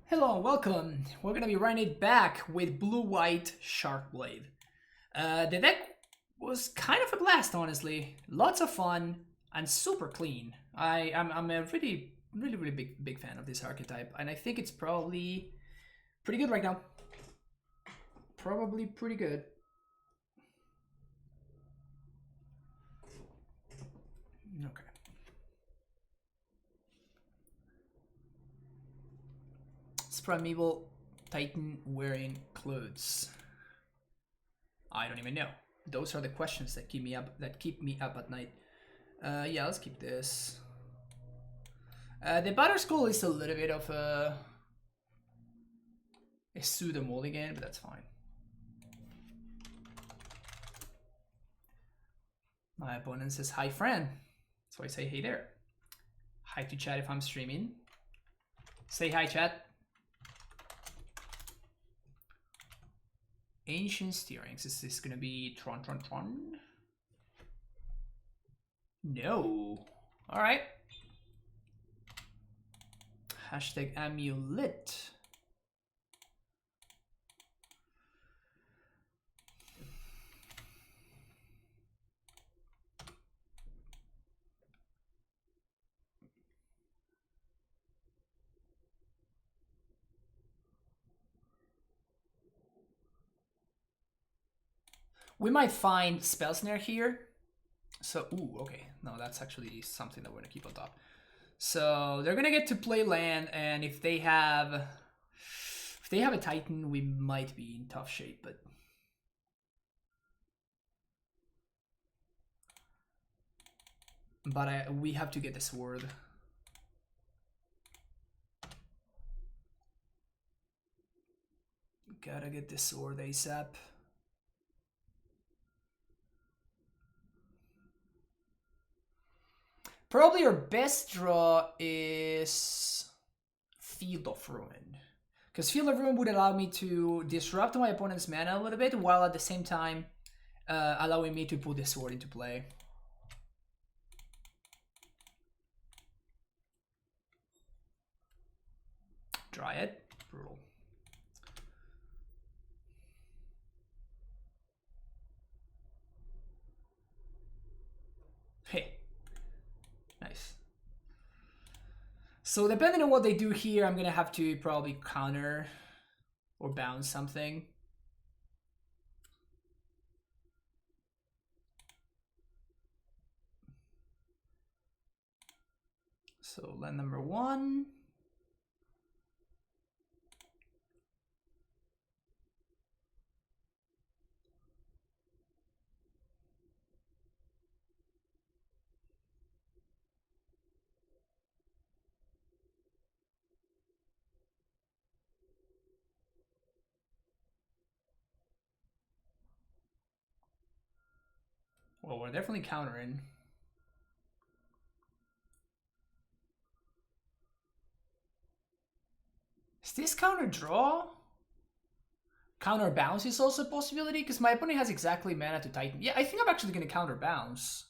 Hello and welcome. We're gonna be running it back with blue-white SharkBlade. The deck was kind of a blast, honestly. Lots of fun and super clean. I'm a really big fan of this archetype, and I think it's probably pretty good right now. Probably pretty good. Okay. Primeval Titan wearing clothes. I don't even know. Those are the questions that keep me up at night. Yeah, let's keep this. The Butter Skull is a little bit of a pseudo mulligan, but that's fine. My opponent says hi, Fran. So I say hey there. Hi to chat if I'm streaming. Say hi, chat. Ancient Steerings. Is this gonna be Tron? No. Alright. Hashtag AmuLIT. We might find Spell Snare here. So, ooh, okay. No, that's actually something that we're gonna keep on top. So they're gonna get to play land, and if they have a Titan, we might be in tough shape, but we have to get the sword. Gotta get the sword ASAP. Probably our best draw is Field of Ruin. Because Field of Ruin would allow me to disrupt my opponent's mana a little bit, while at the same time allowing me to put the sword into play. Dryad, brutal. Hey. Nice. So depending on what they do here, I'm gonna have to probably counter or bounce something. So land number 1. Well, we're definitely countering. Is this counter draw? Counter bounce is also a possibility, because my opponent has exactly mana to Titan. Yeah, I think I'm actually going to counter bounce.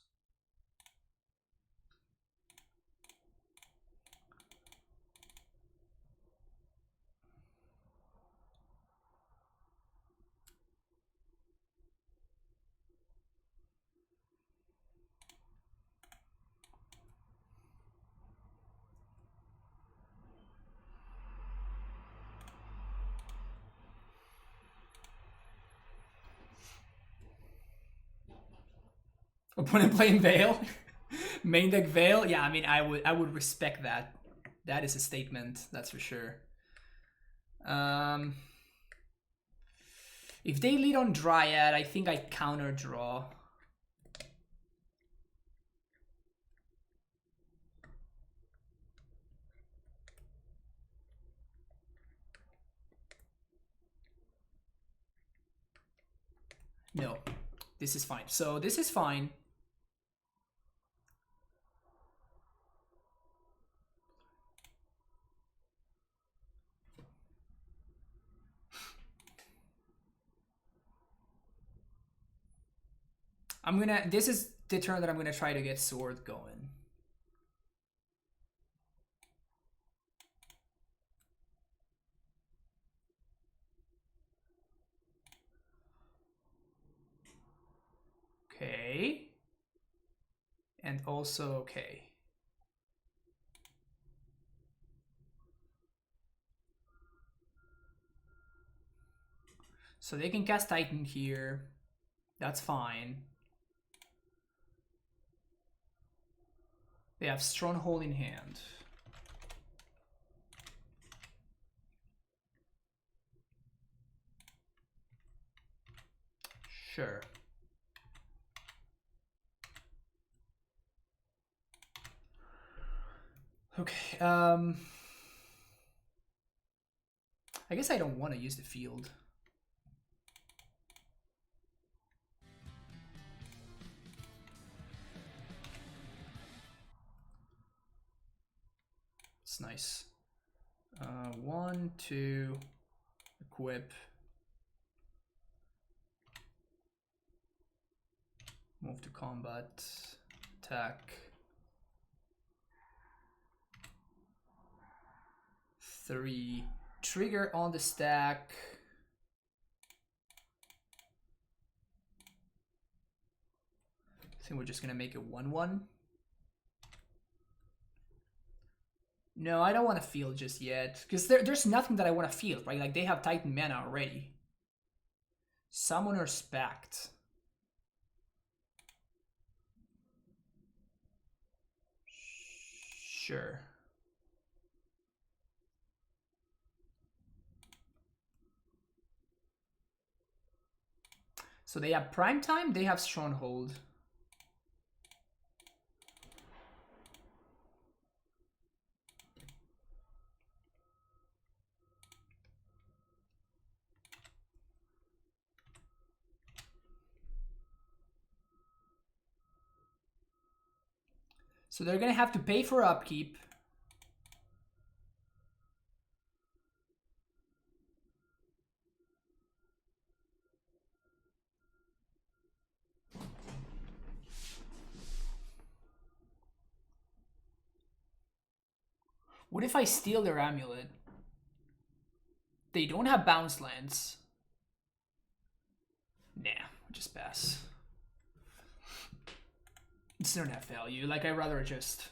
Opponent playing Veil? Main deck Veil? Yeah, I mean, I would respect that. That is a statement, that's for sure. If they lead on Dryad, I think I counter draw. No, this is fine. So this is fine. This is the turn that I'm gonna try to get sword going. Okay. And also okay. So they can cast Titan here. That's fine. They have Stronghold in hand. Sure. Okay, I guess I don't want to use the field. It's nice. 1, 2, equip. Move to combat, attack. 3, trigger on the stack. I think we're just gonna make it 1/1. No, I don't want to field just yet, because there's nothing that I want to field, right? Like, they have Titan mana already. Summoner's Pact. Sure. So they have Prime Time, they have Stronghold. So they're gonna have to pay for upkeep. What if I steal their amulet? They don't have bounce lands. Nah, just pass. It's not that value. Like, I'd rather just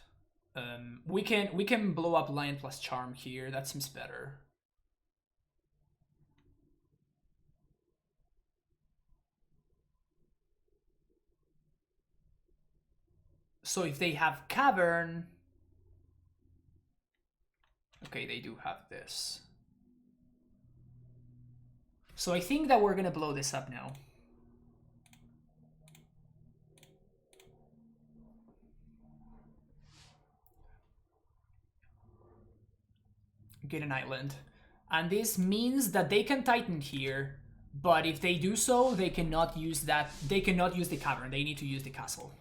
we can blow up Lion plus Charm here. That seems better. So if they have Cavern, okay, they do have this. So I think that we're gonna blow this up now. Get an island. And this means that they can Titan here, but if they do so, they cannot use that. They cannot use the Cavern. They need to use the castle.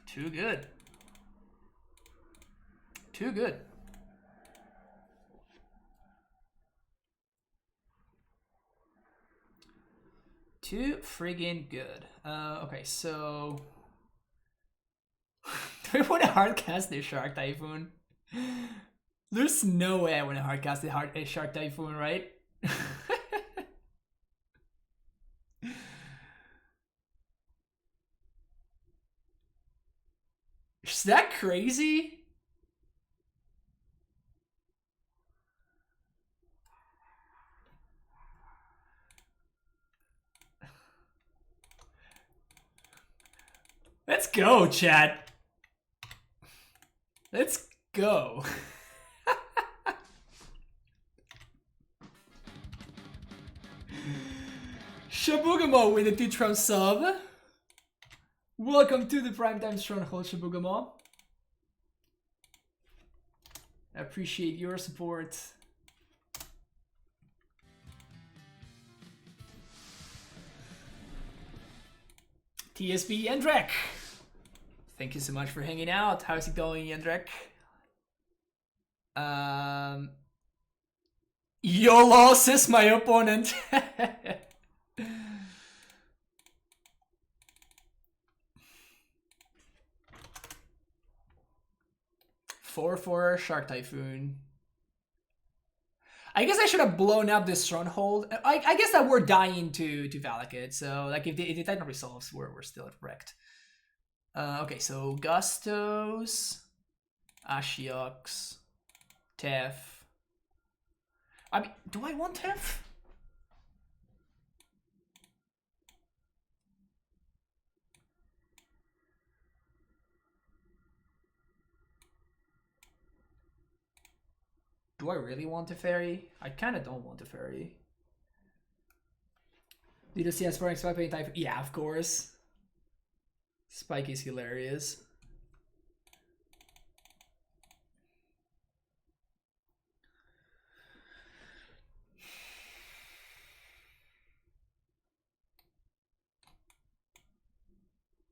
Too good. Too good. Too friggin' good. Okay, so do I want to hardcast the Shark Typhoon? There's no way I want to hardcast the Shark Typhoon, right? Is that crazy? Let's go, chat. Let's go. Shabugamo with a Tron sub. Welcome to the Primetime Stronghold, Shabugamo. I appreciate your support. TSB Yendrek. Thank you so much for hanging out. How's it going, Yendrek? Your loss is my opponent. 4/4 Shark Typhoon. I guess I should have blown up this Stronghold. I guess that we're dying to Valakut, so like if the Titan resolves, we're still wrecked. Okay, so Gustos, Ashiox, Tef. I mean, do I want Tef? Do I really want a fairy? I kind of don't want a fairy. Did you see us for Spike type? Yeah, of course. Spike is hilarious.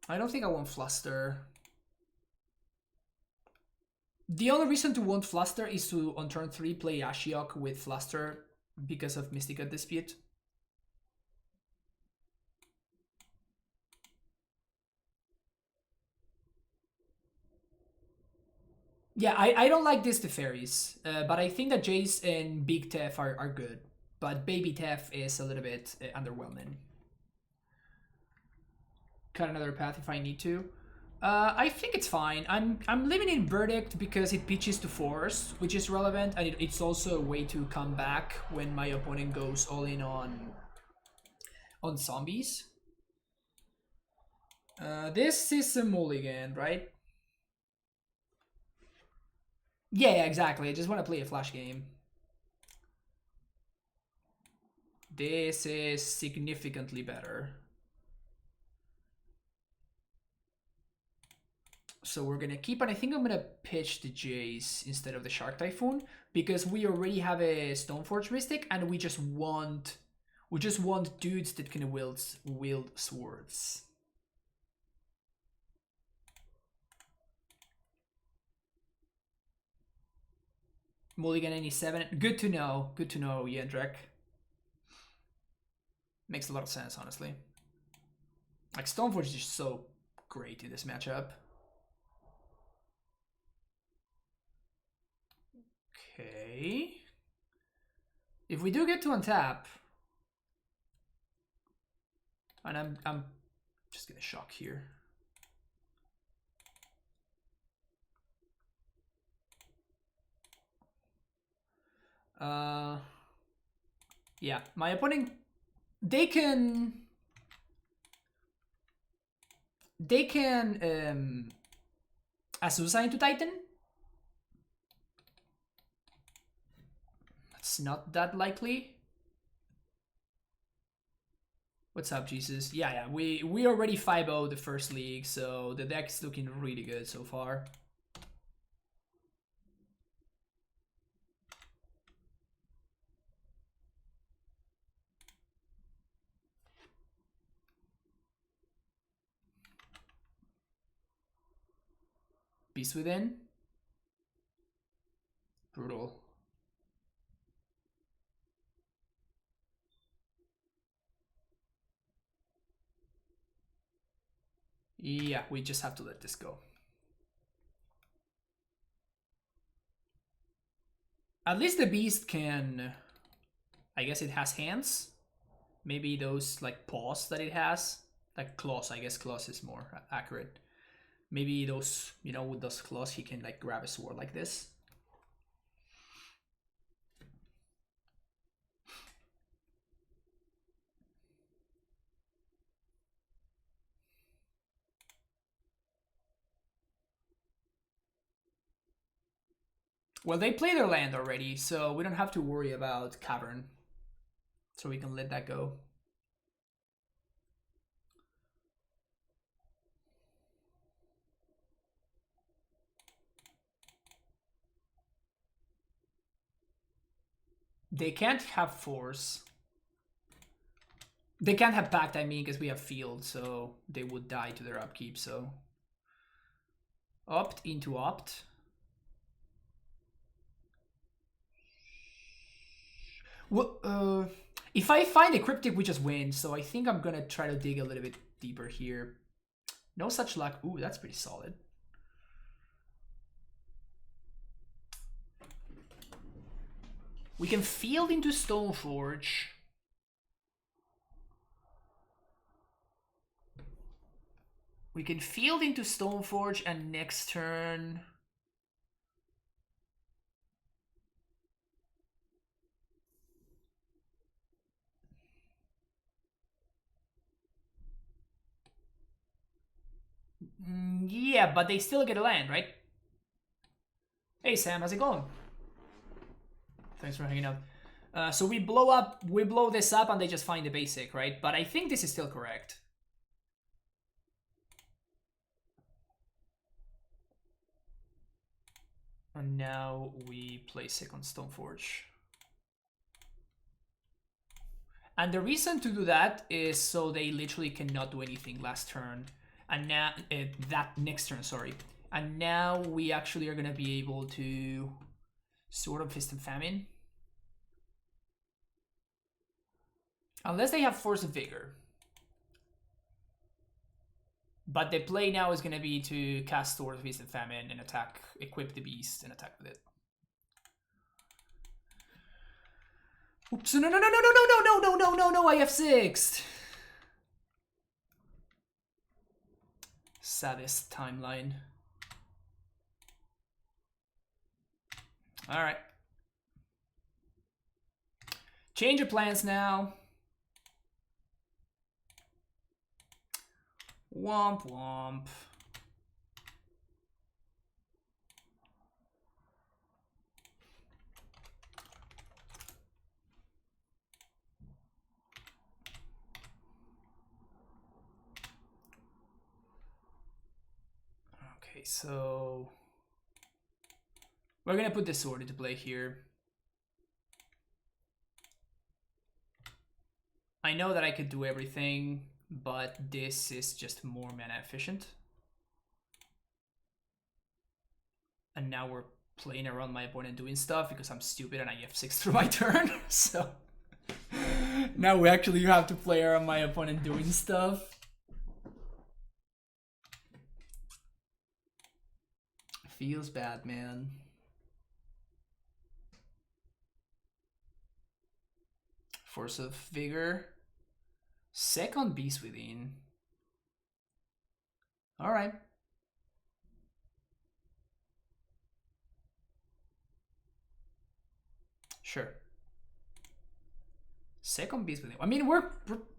I don't think I want Fluster. The only reason to want Fluster is to, on turn 3, play Ashiok with Fluster because of Mystica Dispute. Yeah, I don't like this Teferis, but I think that Jace and Big Tef are good. But Baby Tef is a little bit underwhelming. Cut another path if I need to. I think it's fine. I'm living in Verdict because it pitches to Force, which is relevant, and it's also a way to come back when my opponent goes all in on zombies. This is a mulligan, right? Yeah, exactly. I just want to play a flash game. This is significantly better. So we're gonna keep, and I think I'm gonna pitch the Jace instead of the Shark Typhoon because we already have a Stoneforge Mystic, and we just want dudes that can wield swords. Mulligan 87. Good to know. Good to know, Yendrek. Makes a lot of sense, honestly. Like, Stoneforge is just so great in this matchup. Okay. If we do get to untap, and I'm just gonna shock here. Yeah, my opponent, they can Azusa into Titan. That's not that likely. What's up, Jesus? Yeah, we already 5-0 the first league, so the deck's looking really good so far. Beast Within. Brutal. Yeah, we just have to let this go. At least the beast can... I guess it has hands. Maybe those like paws that it has. Like claws, I guess claws is more accurate. Maybe those, you know, with those claws he can like grab a sword like this. Well, they play their land already, so we don't have to worry about Cavern. So we can let that go. They can't have Force. They can't have Pact, I mean, because we have Field, so they would die to their upkeep, so... Opt into Opt. Well, if I find a Cryptic, we just win, so I think I'm gonna try to dig a little bit deeper here. No such luck. Ooh, that's pretty solid. We can field into Stoneforge. We can field into Stoneforge and next turn... yeah, but they still get a land, right? Hey Sam, how's it going? Thanks for hanging out. So we blow this up and they just find the basic, right? But I think this is still correct. And now we play second Stoneforge. And the reason to do that is so they literally cannot do anything last turn. And now, that next turn, sorry. And now we actually are going to be able to sort of Fist and Famine. Unless they have Force of Vigor. But the play now is going to be to cast Sword of Fist and Famine and attack, equip the beast and attack with it. Oops, no, I have 6. Saddest timeline. Alright. Change of plans now. Womp womp. Okay, so we're gonna put the sword into play here. I know that I could do everything, but this is just more mana efficient. And now we're playing around my opponent doing stuff because I'm stupid and I F6 through my turn. So now we actually have to play around my opponent doing stuff. Feels bad, man. Force of Vigor. Second Beast Within. Alright. Sure. Second Beast Within. I mean, we're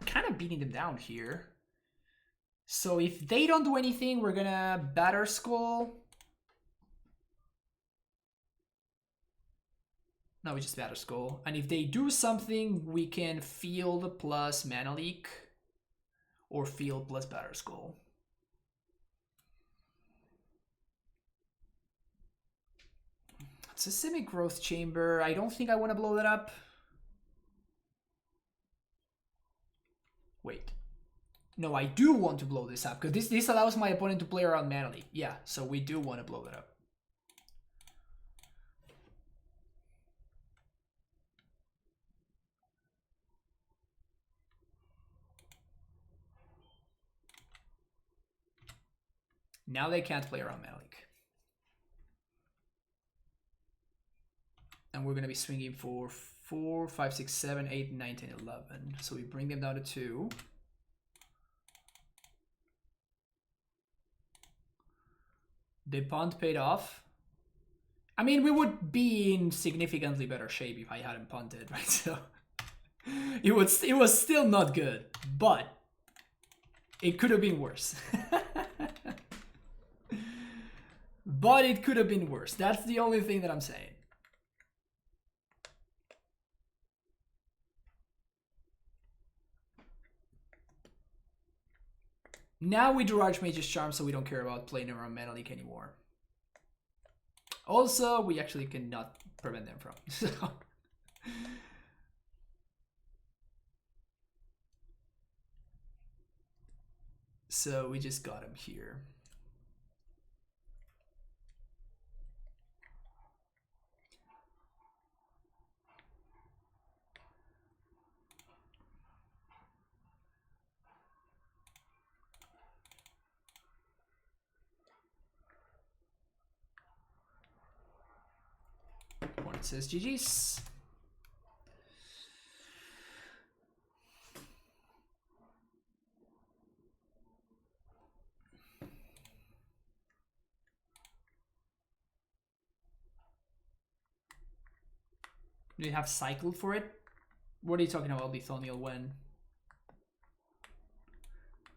kind of beating them down here. So if they don't do anything, we're gonna Batter Skull. No, we just Batter Skull. And if they do something, we can Field plus Mana Leak. Or Field plus Batter Skull. It's a Semi-Growth Chamber. I don't think I want to blow that up. Wait. No, I do want to blow this up. Because this allows my opponent to play around Mana Leak. Yeah, so we do want to blow that up. Now they can't play around Mana Leak. And we're going to be swinging for 4, 5, 6, 7, 8, 9, 10, 11. So we bring them down to 2. The punt paid off. I mean, we would be in significantly better shape if I hadn't punted, right? So it was still not good, but it could have been worse. But it could have been worse. That's the only thing that I'm saying. Now we do Archmage's Charm, so we don't care about playing around Mana Leak anymore. Also, we actually cannot prevent them from. So we just got him here. It says GG's. Do you have cycled for it? What are you talking about, Lithoniel, when?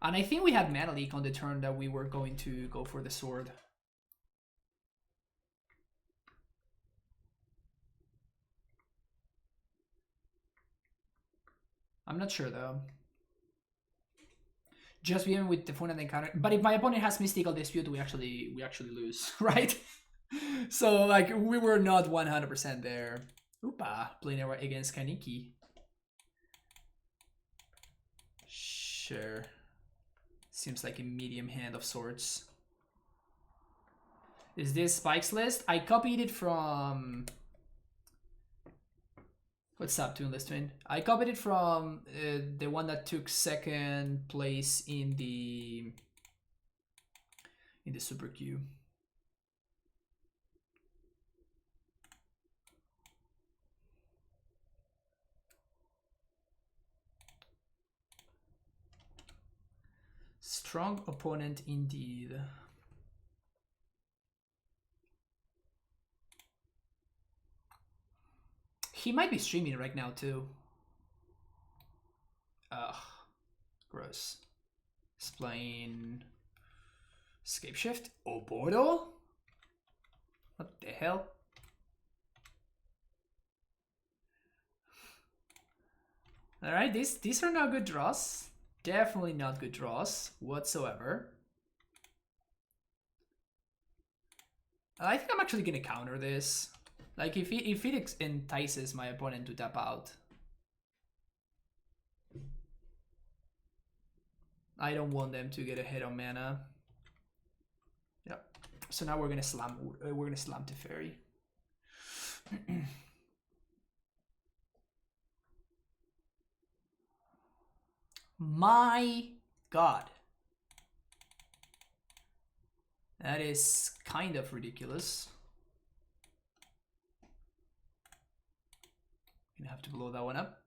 And I think we had Mana Leak on the turn that we were going to go for the sword. I'm not sure though. Just even with the opponent encounter. But if my opponent has Mystical Dispute, we actually lose, right? So like we were not 100% there. Oopa, playing against Kaneki. Sure. Seems like a medium hand of sorts. Is this Spike's list? I copied it from... What's up, Toonless Twin? I copied it from the one that took second place in the Super Q. Strong opponent indeed. He might be streaming right now too. Ugh, gross. He's playing Escape Shift. Obosh? What the hell? Alright, these are not good draws. Definitely not good draws whatsoever. I think I'm actually gonna counter this. Like if it entices my opponent to tap out. I don't want them to get a hit on mana. Yep. So now we're gonna slam Teferi. My god. That is kind of ridiculous. Gonna have to blow that one up.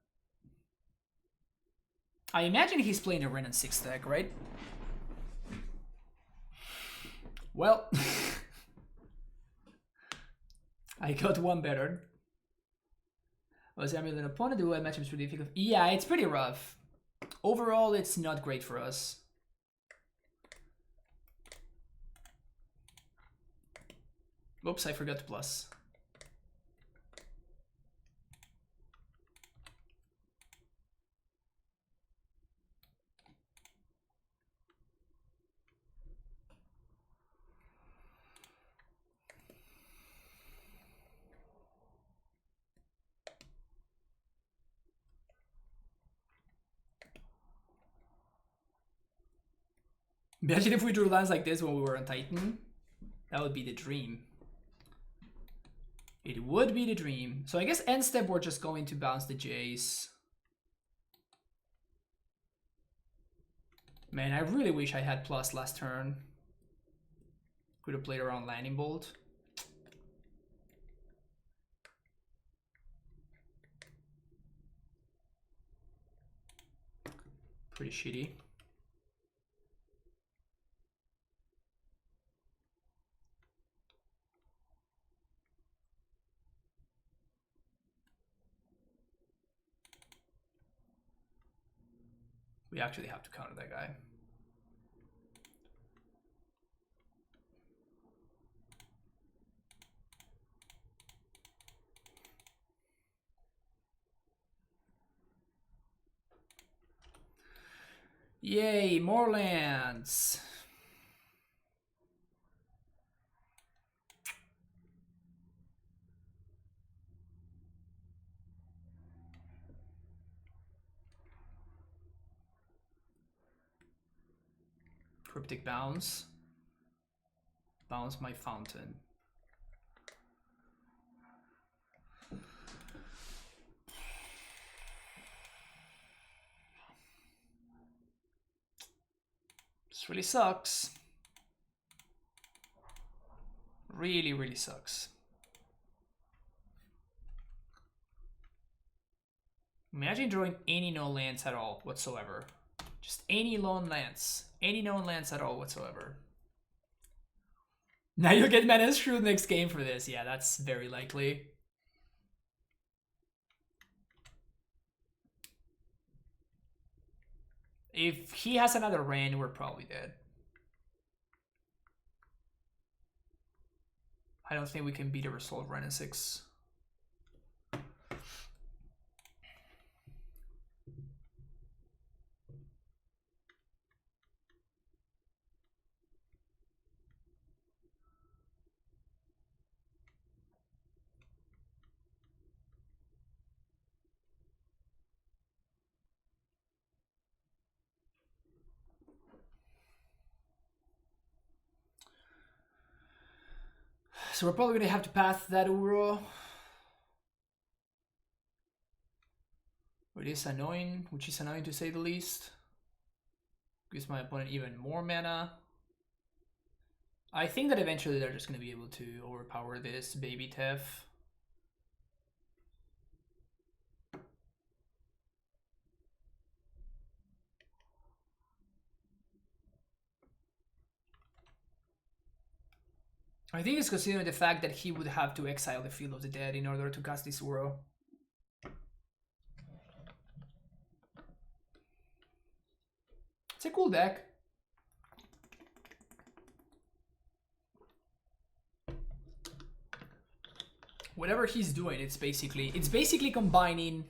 I imagine he's playing a Ren and 6 deck, right? Well, I got one better. Was Amulet an opponent? The matchup is pretty difficult. Yeah, it's pretty rough. Overall, it's not great for us. Oops, I forgot to plus. Imagine if we drew lands like this when we were on Titan. That would be the dream. It would be the dream. So I guess end step we're just going to bounce the Jace. Man, I really wish I had plus last turn. Could have played around Landing Bolt. Pretty shitty. We actually have to counter that guy. Yay, more lands. Cryptic Bounce. Bounce my fountain. This really sucks. Really, really sucks. Imagine drawing any no lands at all whatsoever. Just any lone lands. Any known lands at all whatsoever. Now you'll get mana screwed next game for this. Yeah, that's very likely. If he has another rain, we're probably dead. I don't think we can beat a Resolve Rain in 6. So we're probably gonna have to pass that Uro. Which is annoying to say the least. Gives my opponent even more mana. I think that eventually they're just gonna be able to overpower this baby Tef. I think it's considering the fact that he would have to exile the Field of the Dead in order to cast this Uro. It's a cool deck. Whatever he's doing, it's basically combining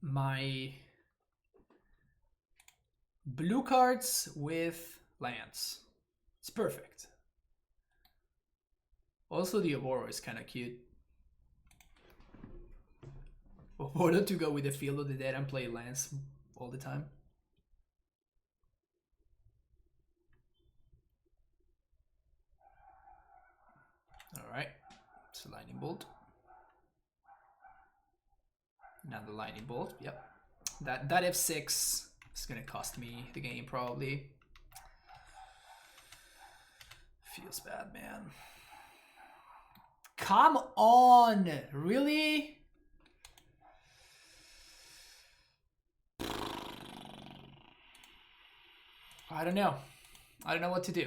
my blue cards with lands. It's perfect. Also, the Obosh is kind of cute. Why don't you go with the Field of the Dead and play lands all the time? Alright, it's a Lightning Bolt. Another Lightning Bolt, yep. That F6 is gonna cost me the game probably. Feels bad, man. Come on, really? I don't know. I don't know what to do.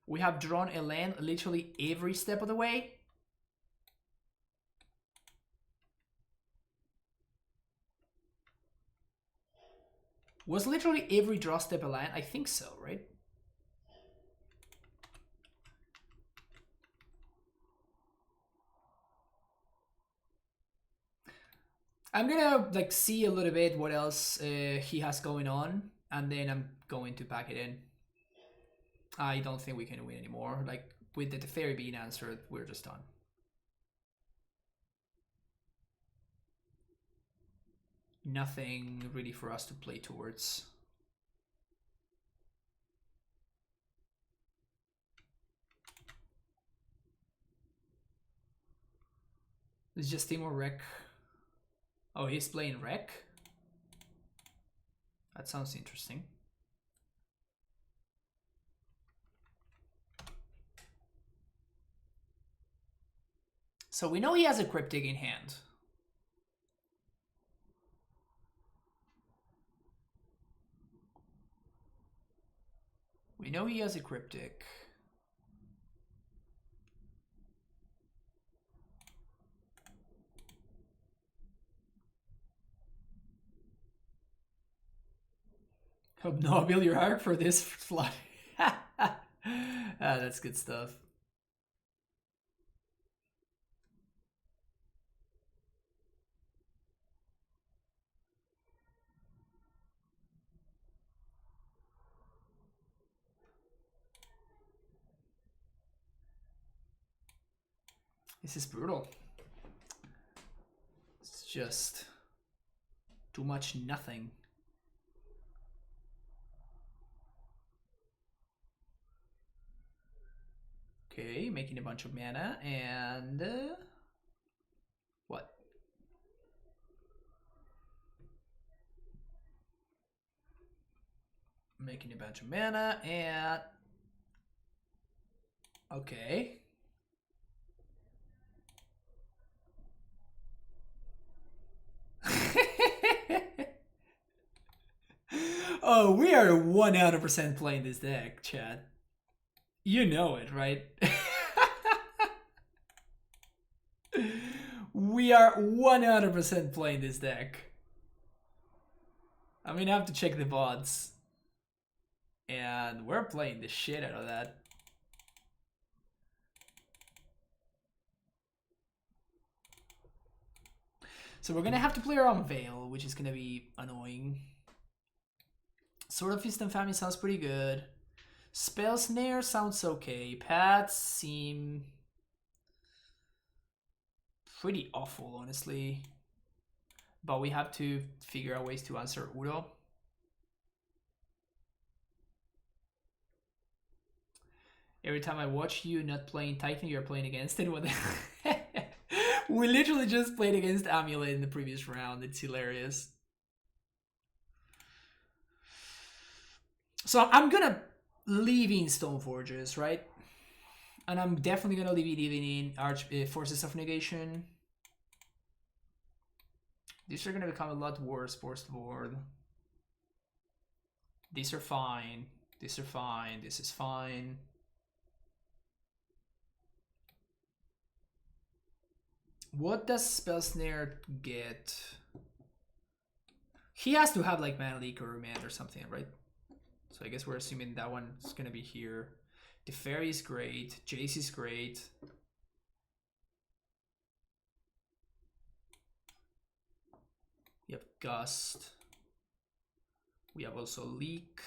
We have drawn a land literally every step of the way. Was literally every draw step a land? I think so, right? I'm gonna like see a little bit what else he has going on, and then I'm going to pack it in. I don't think we can win anymore. Like with the Teferi being answered, we're just done. Nothing really for us to play towards. It's just Temur Rec. Oh, he's playing Rec? That sounds interesting. So we know he has a Cryptic in hand. We know he has a Cryptic. Obnobil your heart for this fly. That's good stuff. This is brutal. It's just too much nothing. Okay, making a bunch of mana and what? Making a bunch of mana and okay. Oh, we are 100% playing this deck, Chad. You know it, right? We are 100% playing this deck. I'm gonna have to check the VODs. And we're playing the shit out of that. So we're gonna have to play around Veil, which is gonna be annoying. Sword of Fist and Famine sounds pretty good. Spell Snare sounds okay. Paths seem pretty awful, honestly. But we have to figure out ways to answer Udo. Every time I watch you not playing Titan, you're playing against it. What the We literally just played against AmuLIT in the previous round. It's hilarious. So I'm gonna leave in Stoneforges, right? And I'm definitely gonna leave in Forces of Negation. These are gonna become a lot worse post-board. These are fine. These are fine. This is fine. What does Spell Snare get? He has to have like Mana Leak or Remand or something, right? So I guess we're assuming that one's gonna be here. The Fairy is great. Jace is great. We have Gust. We have also Leak.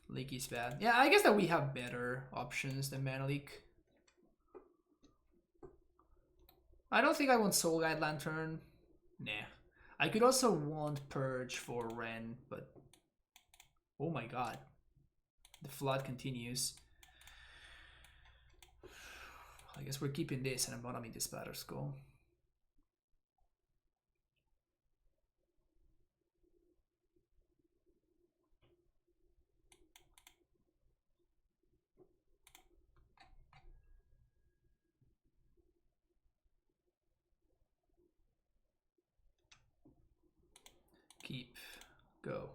Leak is bad. Yeah, I guess that we have better options than Mana Leak. I don't think I want Soul Guide Lantern. Nah. I could also want Purge for Ren, but... Oh my god. The flood continues. I guess we're keeping this and I'm bottoming this Batter Skull. Keep. Go.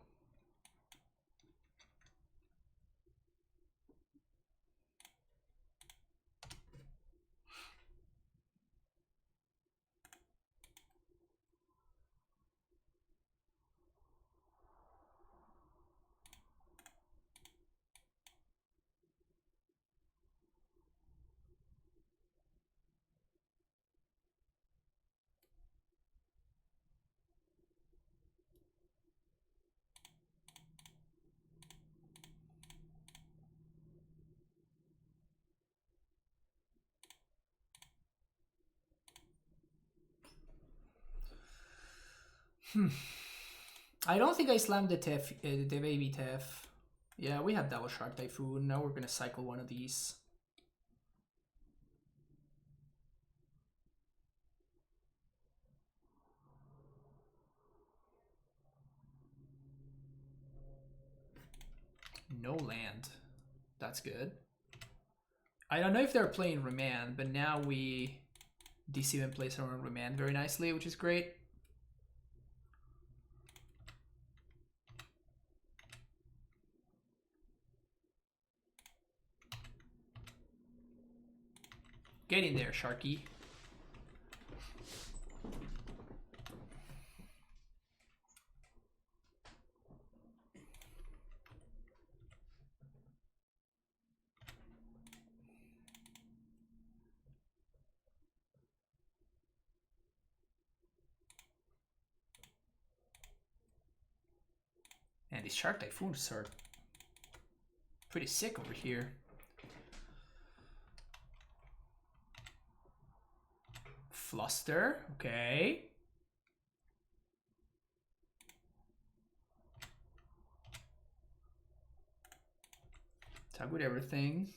I don't think I slammed the the baby Tef. Yeah, we had Double Shark Typhoon. Now we're gonna cycle one of these. No land. That's good. I don't know if they're playing Remand, but now we deceive and place around Remand very nicely, which is great. Get in there, Sharky. And these Shark Typhoons are pretty sick over here. Fluster, okay. Tag with everything.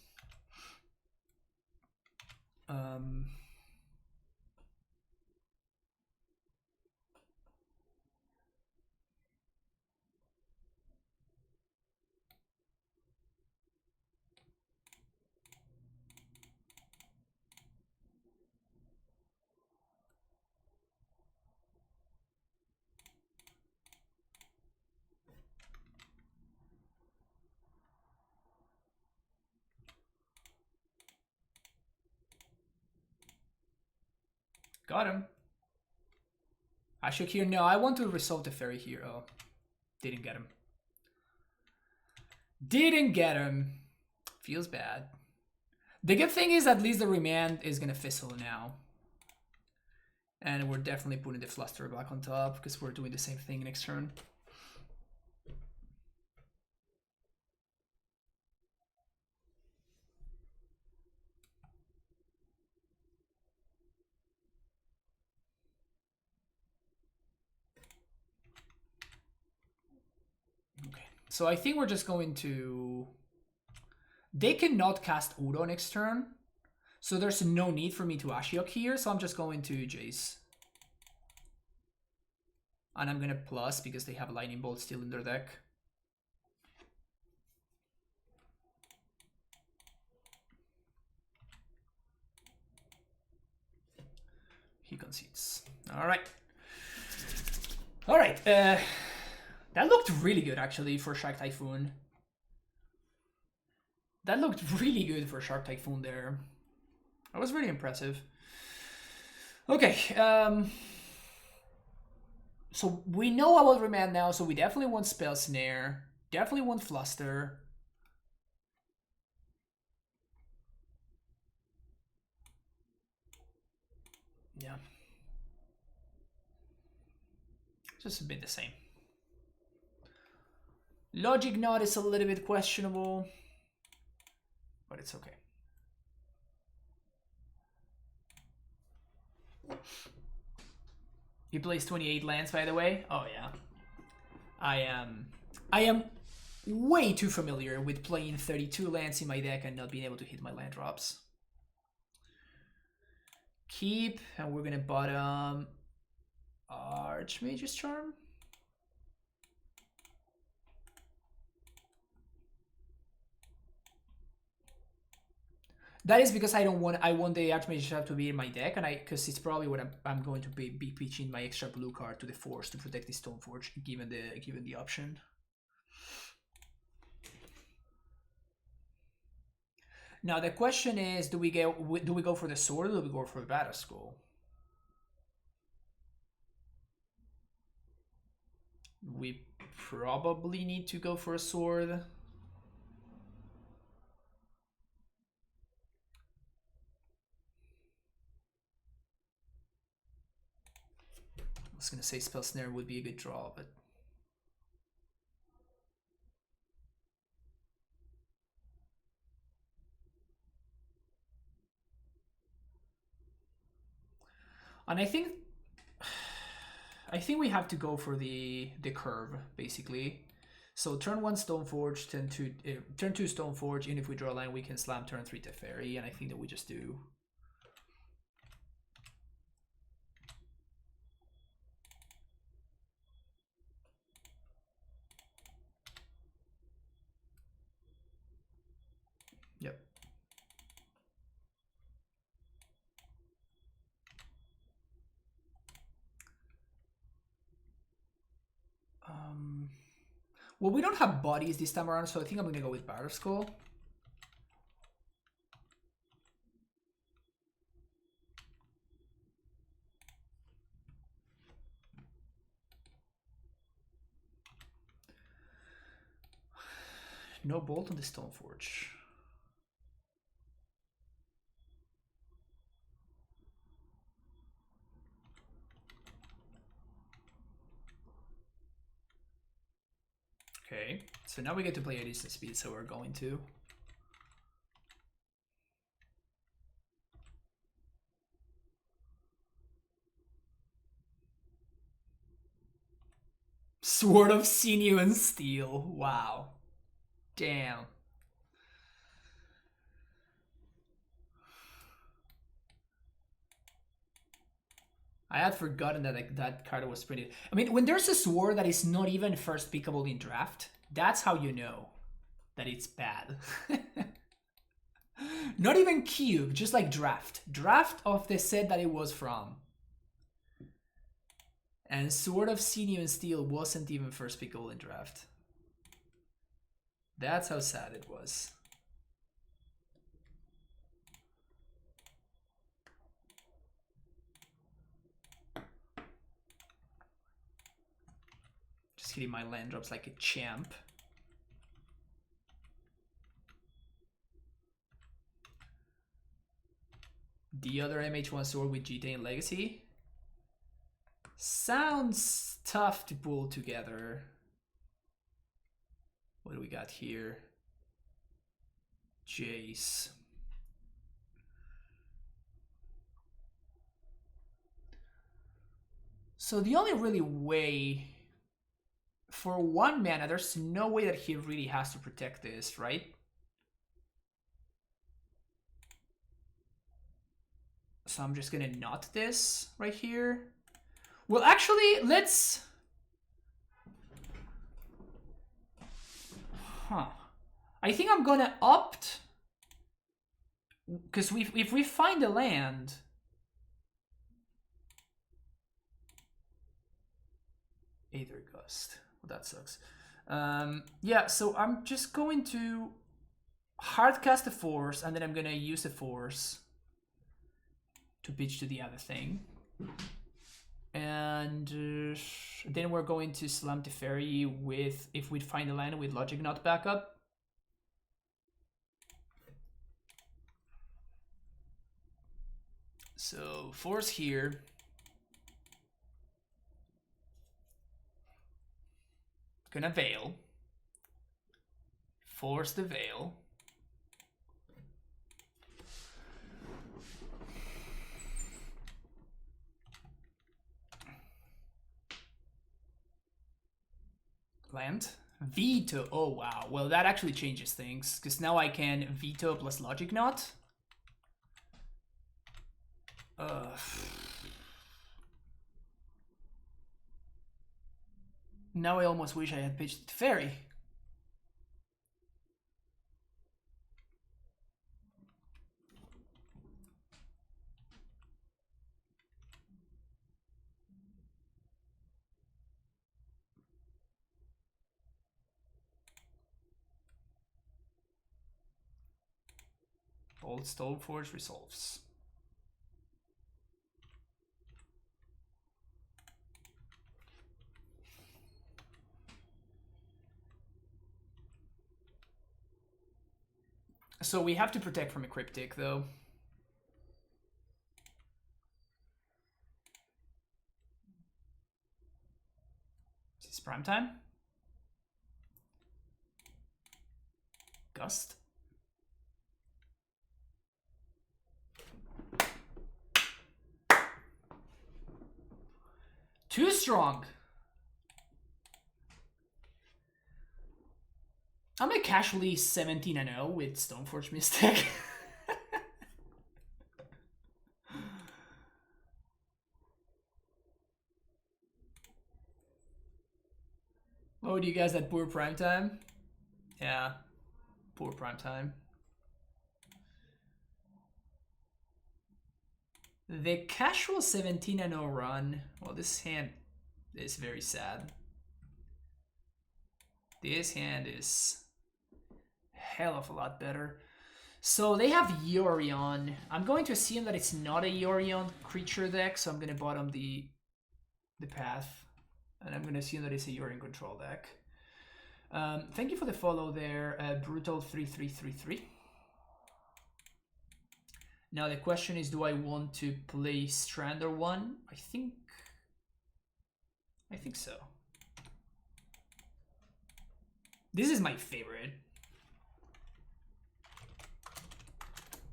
Got him. Ashok here. No, I want to resolve the fairy here. Oh, didn't get him. Didn't get him. Feels bad. The good thing is at least the remand is gonna fizzle now. And we're definitely putting the fluster back on top because we're doing the same thing next turn. Okay, so I think we're just going to... They cannot cast Udo next turn, so there's no need for me to Ashiok here, so I'm just going to Jace. And I'm gonna plus because they have Lightning Bolt still in their deck. He concedes. Alright. Alright, that looked really good actually for Shark Typhoon. That looked really good for Shark Typhoon there. That was really impressive. Okay, so we know about Remand now, so we definitely want Spell Snare. Definitely want Fluster. Yeah. Just a bit the same. Logic Knot is a little bit questionable, but it's okay. He plays 28 lands, by the way. Oh yeah. I am way too familiar with playing 32 lands in my deck and not being able to hit my land drops. Keep, and we're gonna bottom Archmage's Charm. That is because I want the Archmage's Charm to be in my deck, and because it's probably what I'm going to be pitching my extra blue card to the Force to protect the Stoneforge, given the option. Now the question is, do we go for the sword or do we go for the Battle Skull? We probably need to go for a sword. I was gonna say Spell Snare would be a good draw, but and I think we have to go for the curve basically. So turn 1 Stoneforge, turn 2 Stoneforge, and if we draw a line we can slam turn 3 Teferi, and I think that we just do. Yep. Well, we don't have bodies this time around, so I think I'm gonna go with Battle Skull. No bolt on the Stoneforge. Okay, so now we get to play at decent speed, so we're going to. Sword of Sinew and Steel. Wow. Damn. I had forgotten that that card was printed. I mean, when there's a sword that is not even first pickable in draft, that's how you know that it's bad. Not even cube, just like draft. Draft of the set that it was from. And Sword of Sinew and Steel wasn't even first pickable in draft. That's how sad it was. hitting my land drops like a champ. The other MH1 sword with G10 Legacy. Sounds tough to pull together. What do we got here? Jace. So the only really way for 1 mana, there's no way that he really has to protect this, right? So I'm just gonna knot this right here. Well, actually, let's... I think I'm gonna opt... Because if we find a land... Aether Gust. Well, that sucks. Yeah, so I'm just going to hard cast the Force, and then I'm gonna use the Force to pitch to the other thing. And then we're going to slam the Fairy with, if we find a land with Logic Knot backup. So Force here. Gonna Veil. Force the Veil. Land. Veto. Oh, wow. Well, that actually changes things, because now I can veto plus Logic Knot. Now I almost wish I had pitched the Fairy. Old Stoneforge resolves. So we have to protect from a Cryptic, though. Is this prime time? Gust. Too strong. I'm a casually 17-0 with Stoneforge Mystic. Oh, do you guys at poor prime time? Yeah, poor prime time. The casual 17-0 run. Well, this hand is very sad. This hand is hell of a lot better. So they have Yorion. I'm going to assume that it's not a Yorion creature deck, so I'm going to bottom the path. And I'm going to assume that it's a Yorion control deck. Thank you for the follow there, Brutal3333. Now the question is, do I want to play Strand or one? I think so. This is my favorite.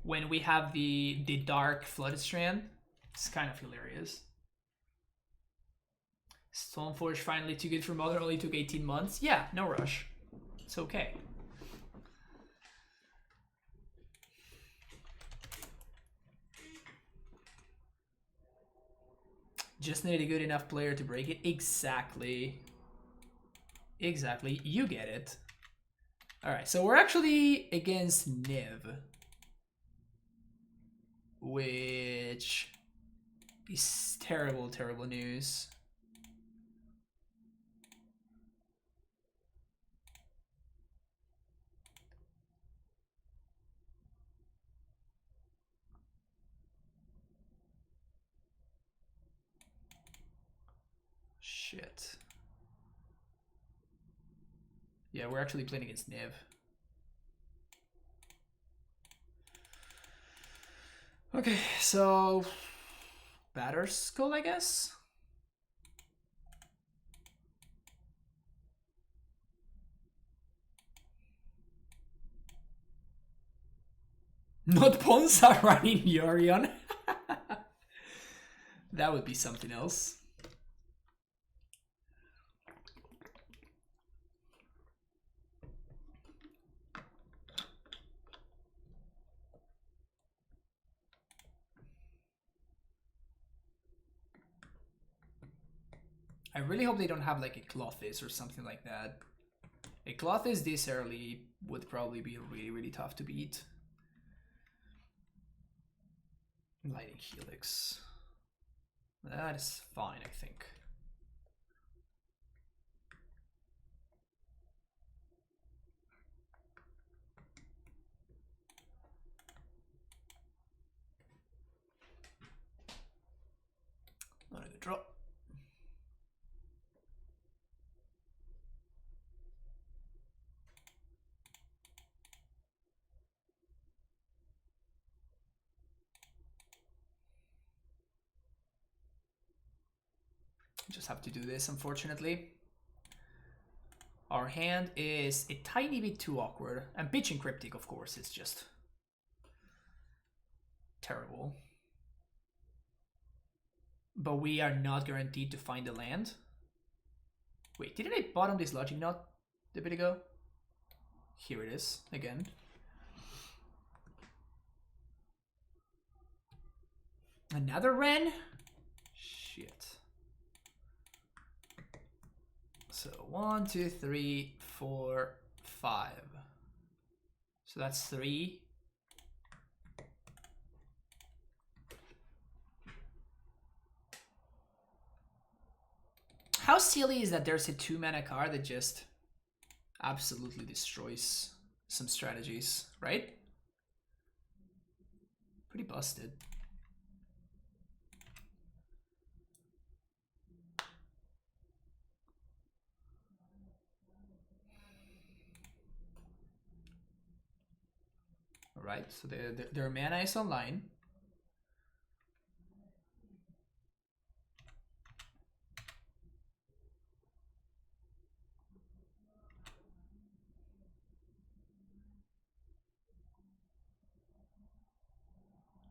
When we have the dark Flooded Strand, it's kind of hilarious. Stoneforge finally too good for Modern, only took 18 months. Yeah, no rush. It's okay. Just need a good enough player to break it. Exactly. Exactly. You get it. Alright, so we're actually against Niv. Which is terrible, terrible news. Shit. Yeah, we're actually playing against Nev. Okay, so Batter Skull, I guess. Not Ponza running Yorion. That would be something else. I really hope they don't have like a Clothis or something like that. A Clothis this early would probably be really, really tough to beat. Lightning Helix. That is fine, I think. Not a good draw. Just have to do this, unfortunately. Our hand is a tiny bit too awkward. And pitching Cryptic, of course, is just terrible. But we are not guaranteed to find the land. Wait, didn't I bottom this Logic Knot a bit ago? Here it is, again. Another Wren? Shit. So 1, 2, 3, 4, 5. So that's 3. How silly is that there's a 2-mana card that just absolutely destroys some strategies, right? Pretty busted. Alright, so their mana is online.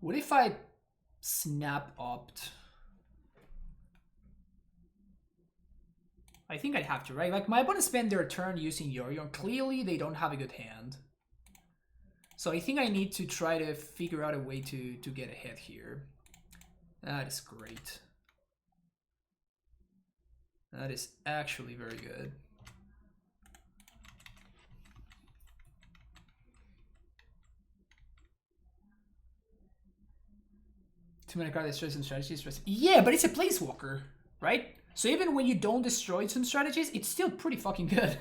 What if I snap opt? I think I'd have to, right? Like, my opponent spend their turn using Yorion. Clearly, they don't have a good hand. So I think I need to try to figure out a way to get ahead here. That is great. That is actually very good. Too-mana card destroys some strategies. Yeah, but it's a planeswalker, right? So even when you don't destroy some strategies, it's still pretty fucking good.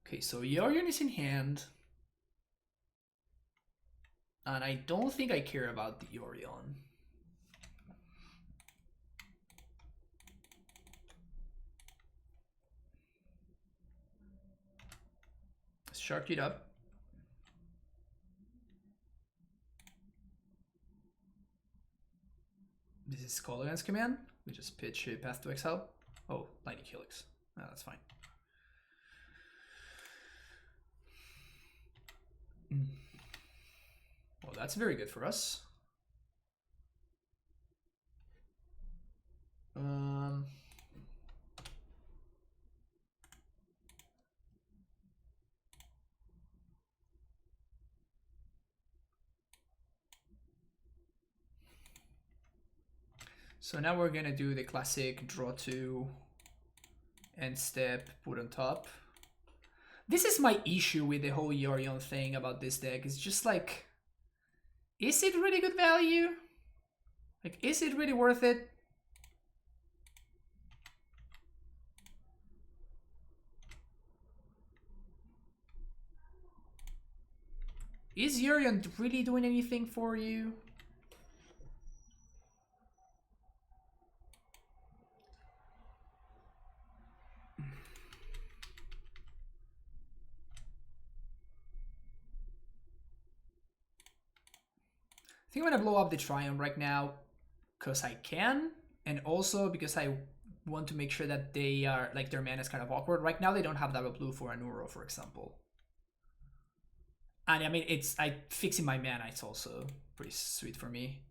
Okay, so Yorion is in hand. And I don't think I care about the Yorion. Let's shark it up. This is Call Against command. We just pitch a Path to Exile. Oh, Lightning Helix. No, that's fine. Well, that's very good for us. So now we're gonna do the classic draw 2, end step, put on top. This is my issue with the whole Yorion thing about this deck. It's just like, is it really good value? Like, is it really worth it? Is Yorion really doing anything for you? I think I'm gonna blow up the Tryon right now because I can, and also because I want to make sure that they are, like, their mana is kind of awkward. Right now they don't have double blue for an Uro, for example. And I mean, it's fixing my mana, it's also pretty sweet for me.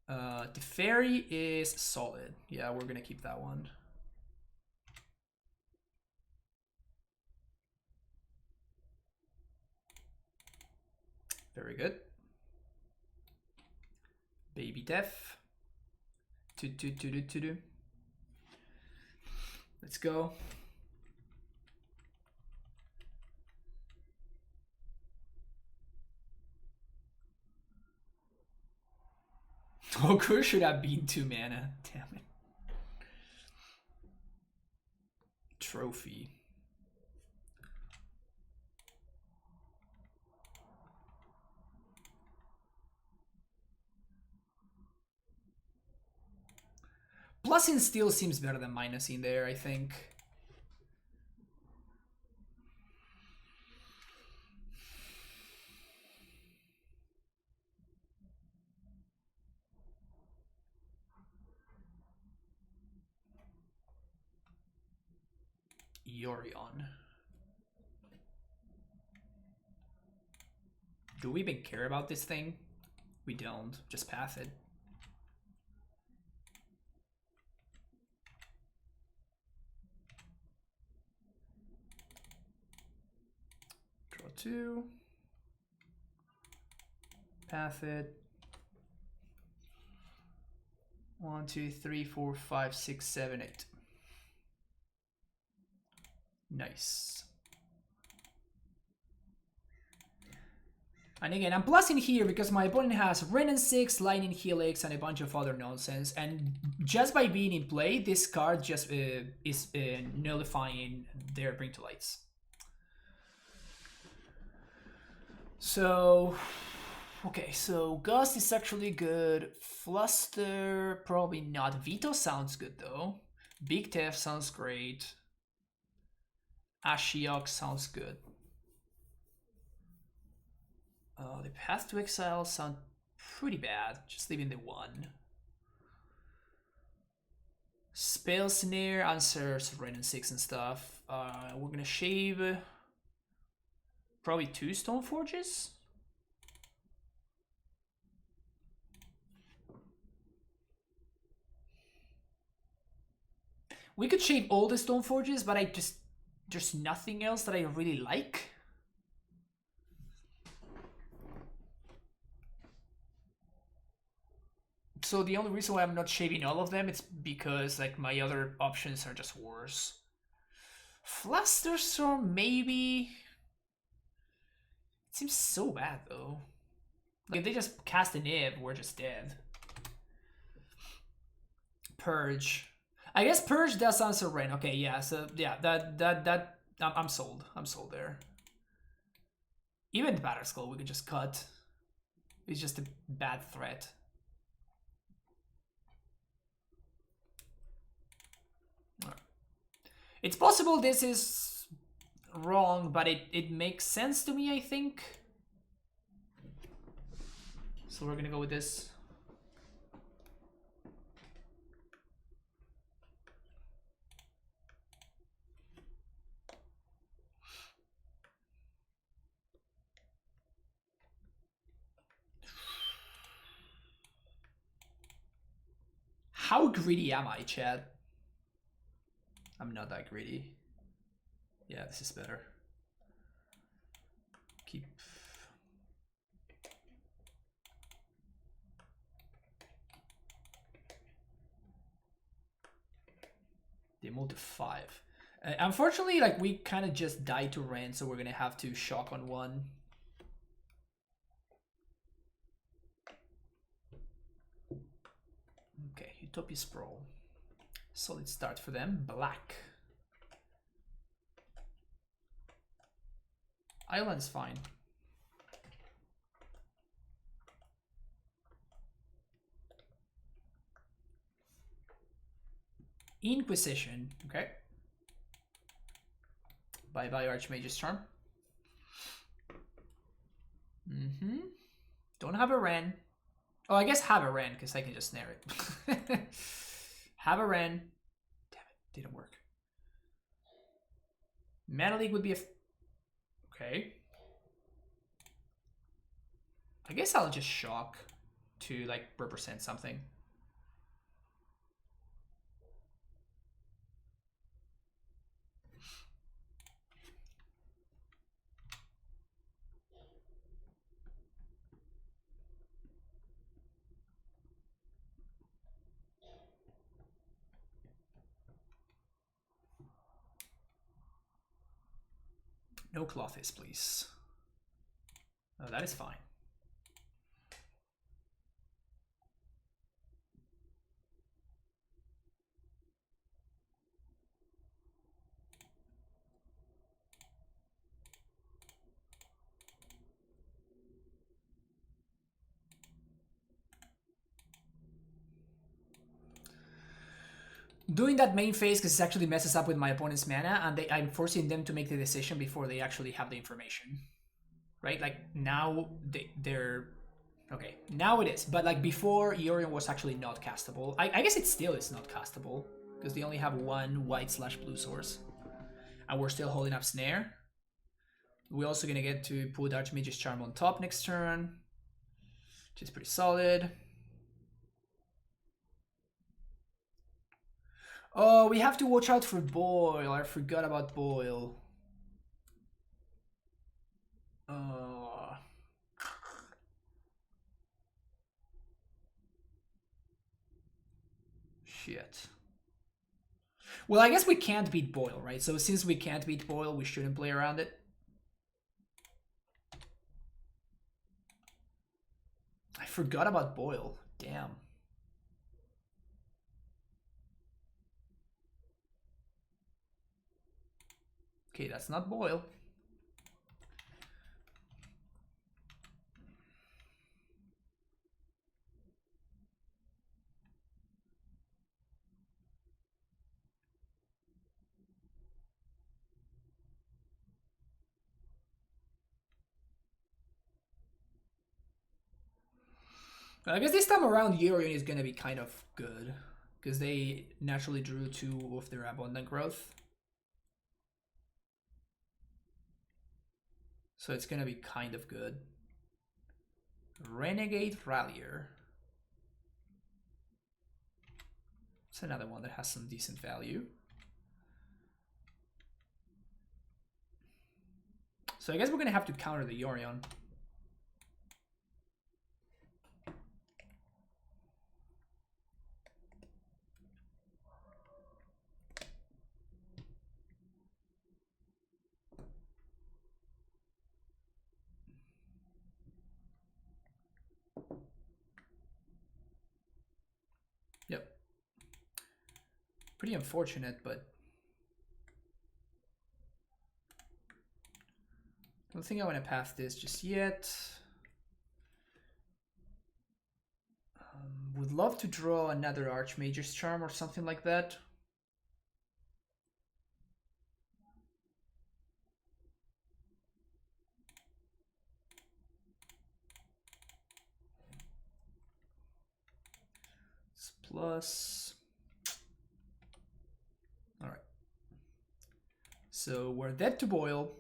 The fairy is solid. Yeah, we're gonna keep that one. Very good. Baby Death. Let's go. Okur should have been 2 mana. Damn it. Trophy. Plusing still seems better than minusing there, I think. Yorion. Do we even care about this thing? We don't. Just path it. Draw 2. Path it. 1, 2, 3, 4, 5, 6, 7, 8. Nice. And again, I'm plusing here because my opponent has Renin 6, Lightning Helix, and a bunch of other nonsense. And just by being in play, this card just is nullifying their Bring to Lights. So, okay, so Gust is actually good. Fluster, probably not. Veto sounds good though. Big Theft sounds great. Ashiok sounds good. The Path to Exile sound pretty bad. Just leaving the 1. Spell Snare answers Renin 6 and stuff. We're gonna shave probably 2 Stoneforges. We could shave all the Stoneforges, but there's nothing else that I really like. So the only reason why I'm not shaving all of them, it's because like my other options are just worse. Flusterstorm, maybe. It seems so bad though. Like if they just cast an Ib, we're just dead. Purge. I guess Purge does answer Rain. Okay, yeah. So yeah, that I'm sold. I'm sold there. Even the Batter Skull we could just cut. It's just a bad threat. It's possible this is wrong, but it makes sense to me, I think. So we're gonna go with this. How greedy am I, Chad? I'm not that greedy. Yeah, this is better. Keep. They moved to 5. Unfortunately, like we kind of just died to Rand, so we're gonna have to shock on 1. Okay, Utopia Sprawl. Solid start for them. Black. Island's fine. Inquisition. Okay. Bye bye Archmage's Charm. Don't have a Ren. Oh, I guess have a Ren, because I can just snare it. Have a Ren. Damn it, didn't work. Mana Leak would be a... Okay. I guess I'll just shock to, like, represent something. No Clothes, please. Oh, that is fine. Doing that main phase because it actually messes up with my opponent's mana, and I'm forcing them to make the decision before they actually have the information. Right? Like, now they're... Okay, now it is. But, like, before, Yorion was actually not castable. I guess it still is not castable, because they only have one white/blue source. And we're still holding up Snare. We're also going to get to put Archmage's Charm on top next turn, which is pretty solid. Oh, we have to watch out for Boil. I forgot about Boil. Shit. Well, I guess we can't beat Boil, right? So since we can't beat Boil, we shouldn't play around it. I forgot about Boil. Damn. Okay, that's not Boil. I guess this time around Yorion is gonna be kind of good, because they naturally drew 2 of their Abundant Growth. So it's gonna be kind of good. Renegade Rallier. It's another one that has some decent value. So I guess we're gonna have to counter the Yorion. Yep. Pretty unfortunate, but don't think I want to pass this just yet. Would love to draw another Archmage's Charm or something like that. It's plus. All right. So we're dead to Boil.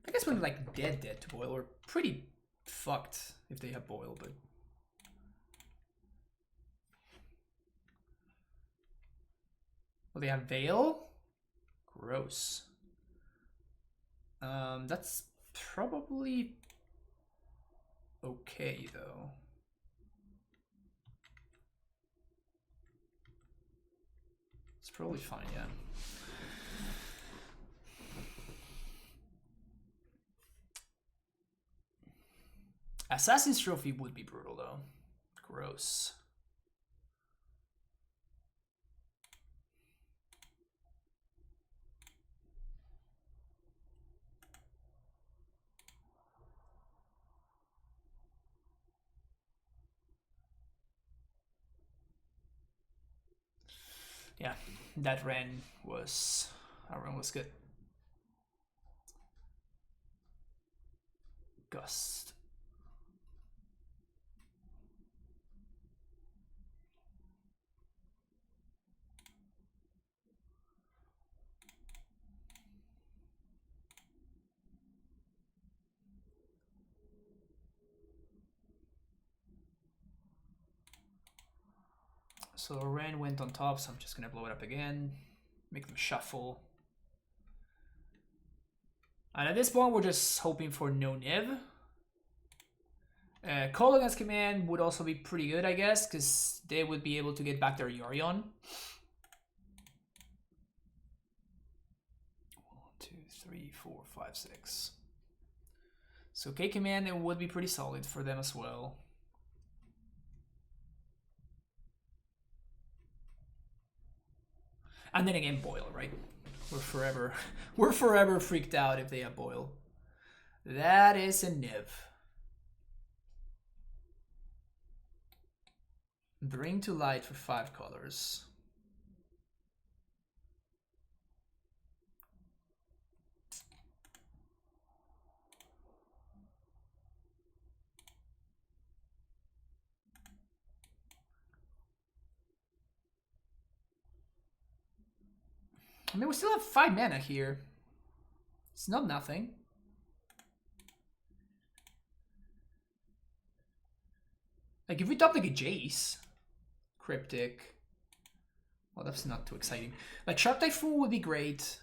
I guess we're like dead to Boil. We're pretty fucked if they have Boil, but well, they have Veil. Gross. That's probably okay though. It's probably fine, yeah. Assassin's Trophy would be brutal though. Gross. Yeah, that Ren was Our run was good. Gust. So Ren went on top, so I'm just gonna blow it up again. Make them shuffle. And at this point, we're just hoping for no Niv. Call against command would also be pretty good, I guess, because they would be able to get back their Yorion. 1, 2, 3, 4, 5, 6. So K command, it would be pretty solid for them as well. And then again, Boil, right? We're forever freaked out if they have Boil. That is a Niv. Bring to light for 5 colors. I mean, we still have 5 mana here. It's not nothing. Like, if we top like a Jace, Cryptic, well, that's not too exciting. Like, Shark Typhoon would be great.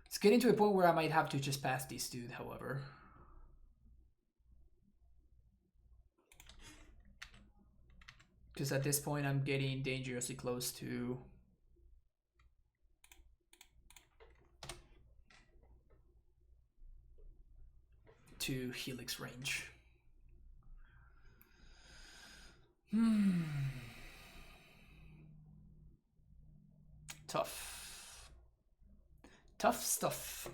It's getting to a point where I might have to just pass this dude, however. Because at this point, I'm getting dangerously close to Helix range. Tough. Tough stuff.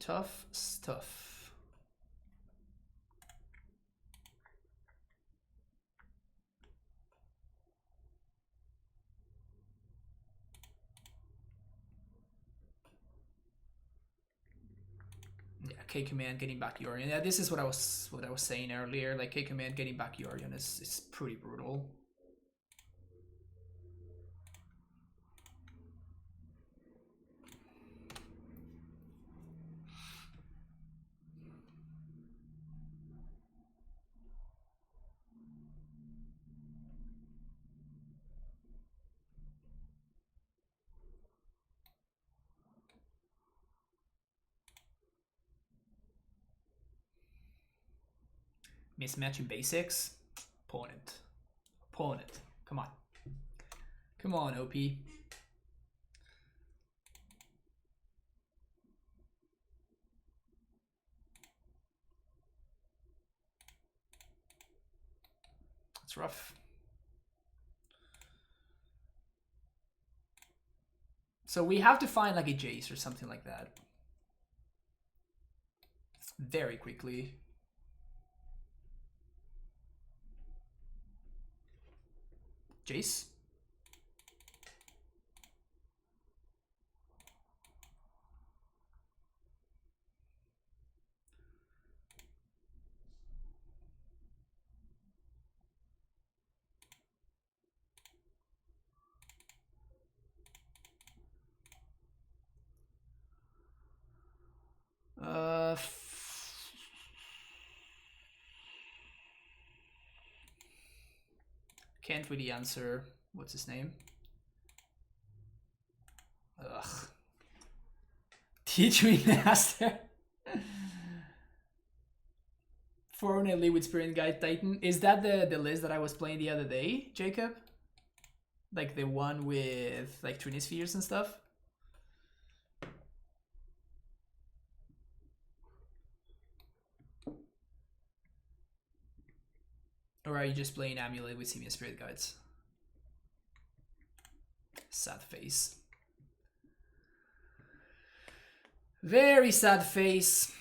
Tough stuff. Yeah, K command getting back Yorion. Yeah, this is what I was saying earlier. Like K command getting back Yorion is pretty brutal. Mismatch in basics. Opponent. Come on. Come on, OP. It's rough. So we have to find like a Jace or something like that. Very quickly. Jace? Can't really answer. What's his name? Ugh. Teach me, master. 4 only with Spirit Guide Titan. Is that the list that I was playing the other day, Jacob? Like the one with like Trinispheres and stuff? Or are you just playing AmuLIT with Simian Spirit Guides? Sad face. Very sad face.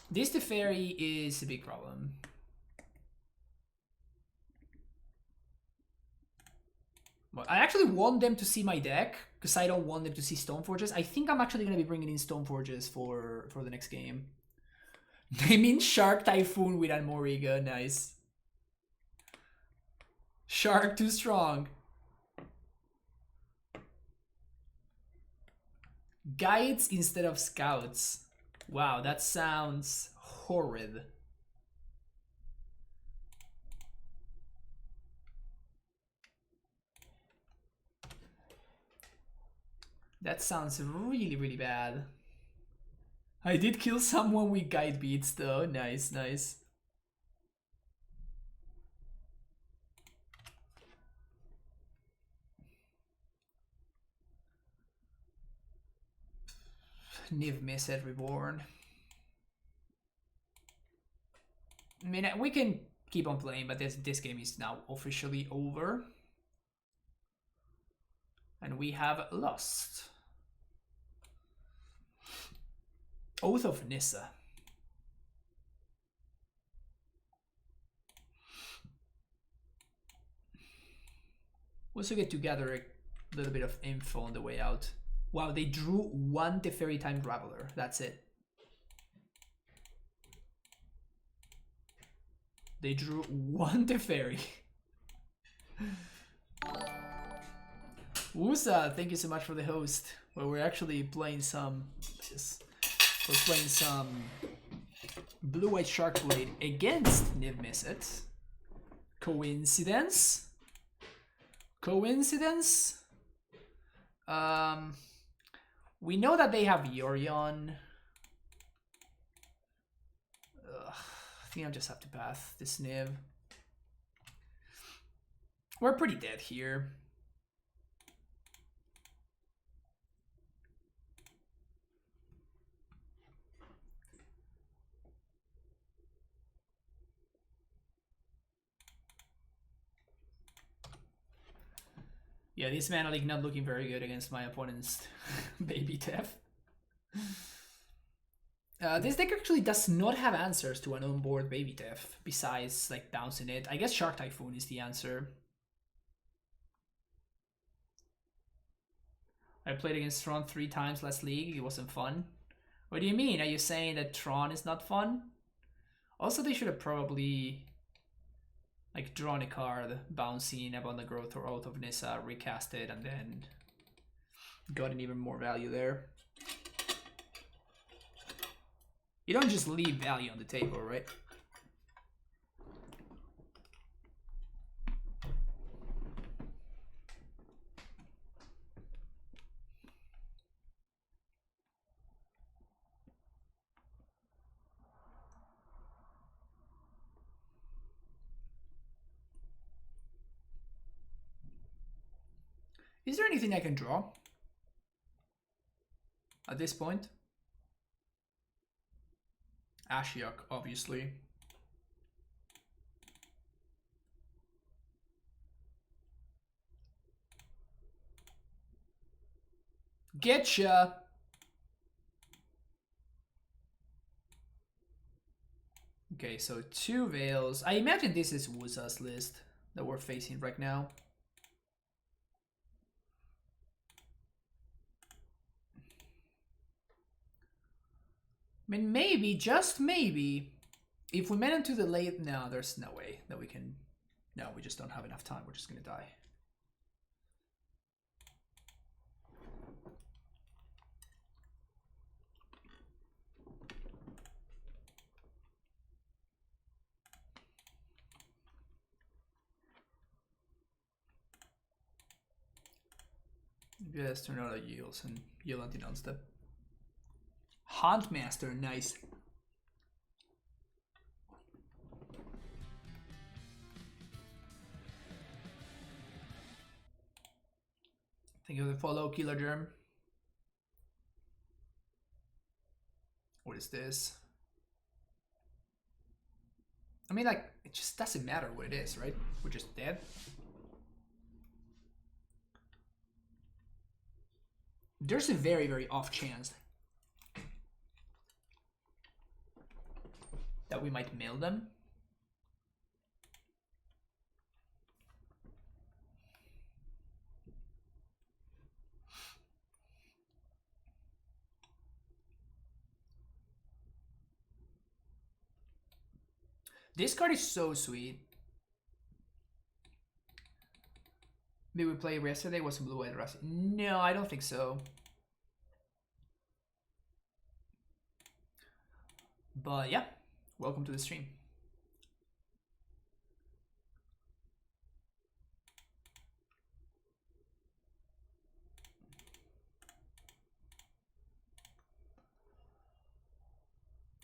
This Teferi is a big problem. Well, I actually want them to see my deck, because I don't want them to see Stoneforges. I think I'm actually going to be bringing in Stoneforges for the next game. They mean Shark Typhoon with Anmoriga. Nice. Shark too strong. Guides instead of scouts. Wow, that sounds horrid. That sounds really, really bad. I did kill someone with guide beats though. Nice, nice. Niv Misset Reborn. I mean, we can keep on playing, but this game is now officially over. And we have lost. Oath of Nissa. We'll also get to gather a little bit of info on the way out. Wow, they drew one Teferi Time Traveler. That's it. They drew one Teferi. Usa, thank you so much for the host. Well, we're actually playing some... We're playing some Blue-White SharkBlade against Niv Misset. Coincidence? Coincidence? We know that they have Yorion. I think I'll just have to path this Niv. We're pretty dead here. Yeah, this Mana League not looking very good against my opponent's Baby Tef. This deck actually does not have answers to an onboard Baby Tef, besides like bouncing it. I guess Shark Typhoon is the answer. I played against Tron 3 times last league, it wasn't fun. What do you mean? Are you saying that Tron is not fun? Also, they should have probably like drawn a card, bouncing Abundant Growth or Oath of Nissa, recast it, and then gotten even more value there. You don't just leave value on the table, right? Is there anything I can draw at this point? Ashiok, obviously. Getcha! Okay, so 2 Veils. I imagine this is Wusa's list that we're facing right now. I mean, maybe, just maybe, if we made it to the late... No, there's no way that we can... No, we just don't have enough time. We're just gonna die. Yes, turn out a yields and yield anti-non-step. Huntmaster, nice. Thank you for the follow, Killer Germ. What is this? I mean, like, it just doesn't matter what it is, right? We're just dead. There's a very, very off chance. that we might mill them. This card is so sweet. Did we play yesterday? Was a blue Eldrazi? No, I don't think so. But yeah, welcome to the stream.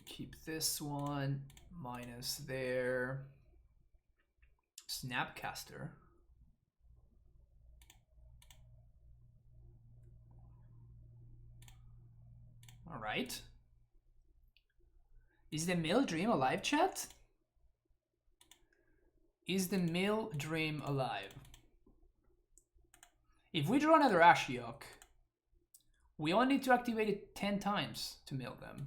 Keep this one minus there. Snapcaster. All right. Is the mill dream alive, chat? Is the mill dream alive? If we draw another Ashiok, we only need to activate it 10 times to mill them.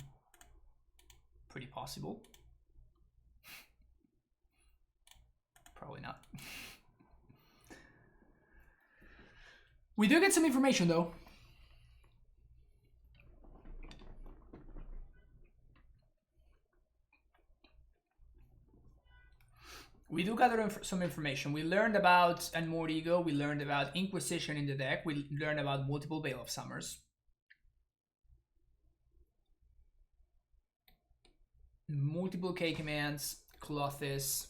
Pretty possible. Probably not. We do get some information though. We do gather some information. We learned about Unmoored Ego. We learned about Inquisition in the deck. We learned about multiple Veil of Summers. Multiple K commands, Clothis.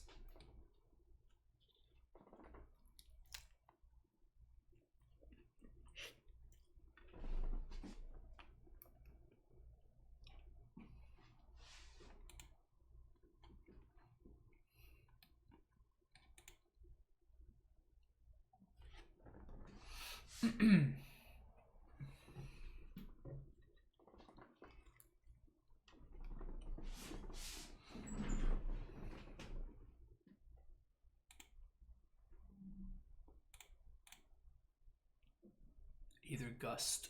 Either Gust.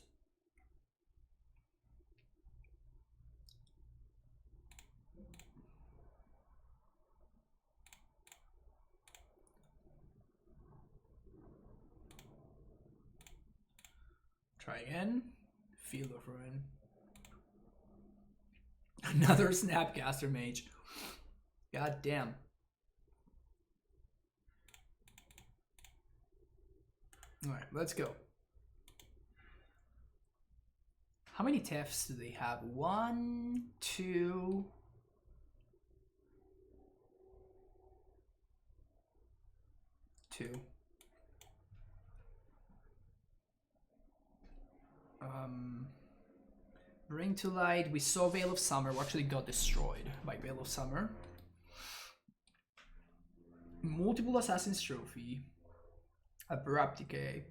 Try again. Field of Ruin. Another Snapcaster Mage. God damn. Alright, let's go. How many TEFs do they have? 1, 2... 2. Bring to Light. We saw Veil of Summer. We actually got destroyed by Veil of Summer. Multiple Assassin's Trophy. Abrupt Decay.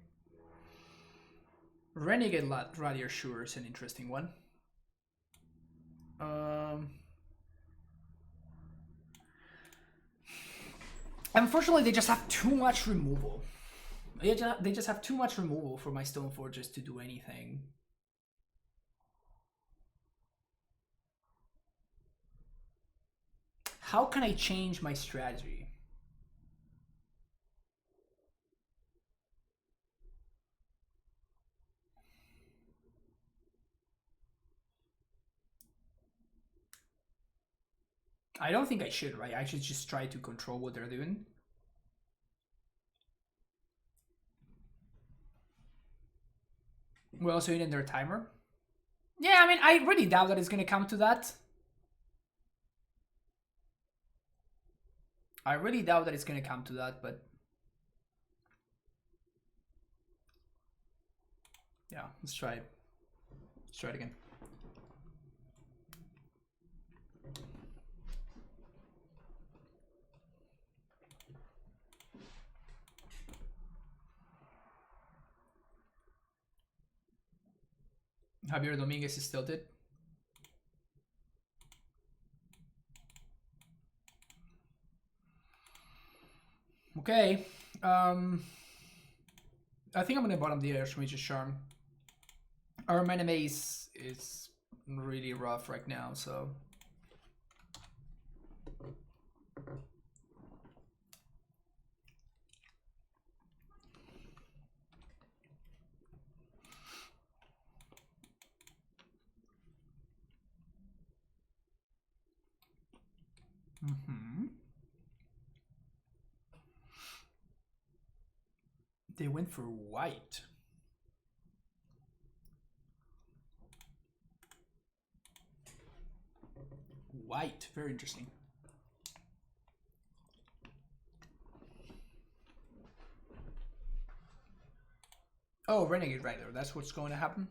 Renegade Radier Sure is an interesting one. Unfortunately, they just have too much removal. They just have too much removal for my Stoneforgers to do anything. How can I change my strategy? I don't think I should, right? I should just try to control what they're doing. We also in their timer. Yeah, I mean, I really doubt that it's going to come to that. I really doubt that it's going to come to that, but... yeah, let's try it. Let's try it again. Javier Dominguez is tilted. Okay. I think I'm gonna bottom the Archmage's Charm. Our mana base is really rough right now, so They went for white. White, very interesting. Oh, Renegade Rider, that's what's going to happen.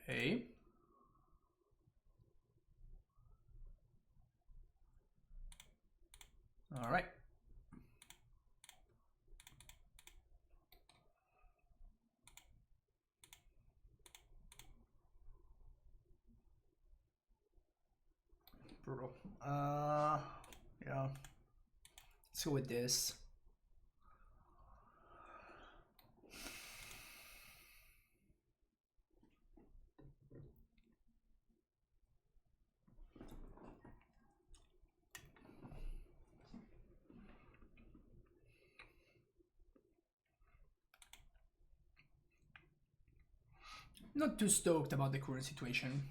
Okay. All right. Brutal. Yeah. Let's go with this. Not too stoked about the current situation.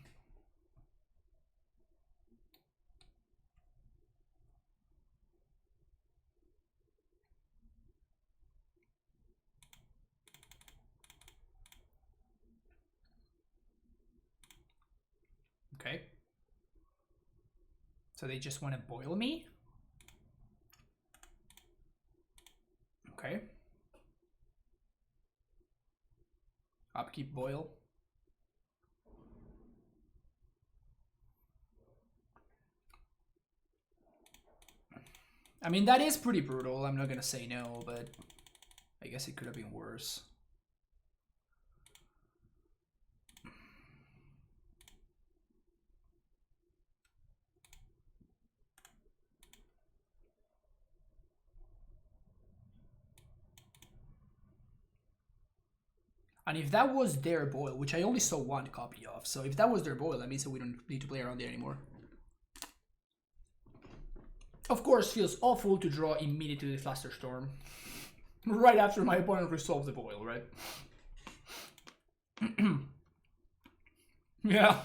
Okay. So they just want to boil me? Okay. Upkeep boil. I mean, that is pretty brutal. I'm not gonna say no, but I guess it could have been worse. And if that was their boil, which I only saw one copy of, so if that was their boil, that means that we don't need to play around there anymore. Of course, feels awful to draw immediately the Flusterstorm. Right after my opponent resolves the boil, right? Yeah.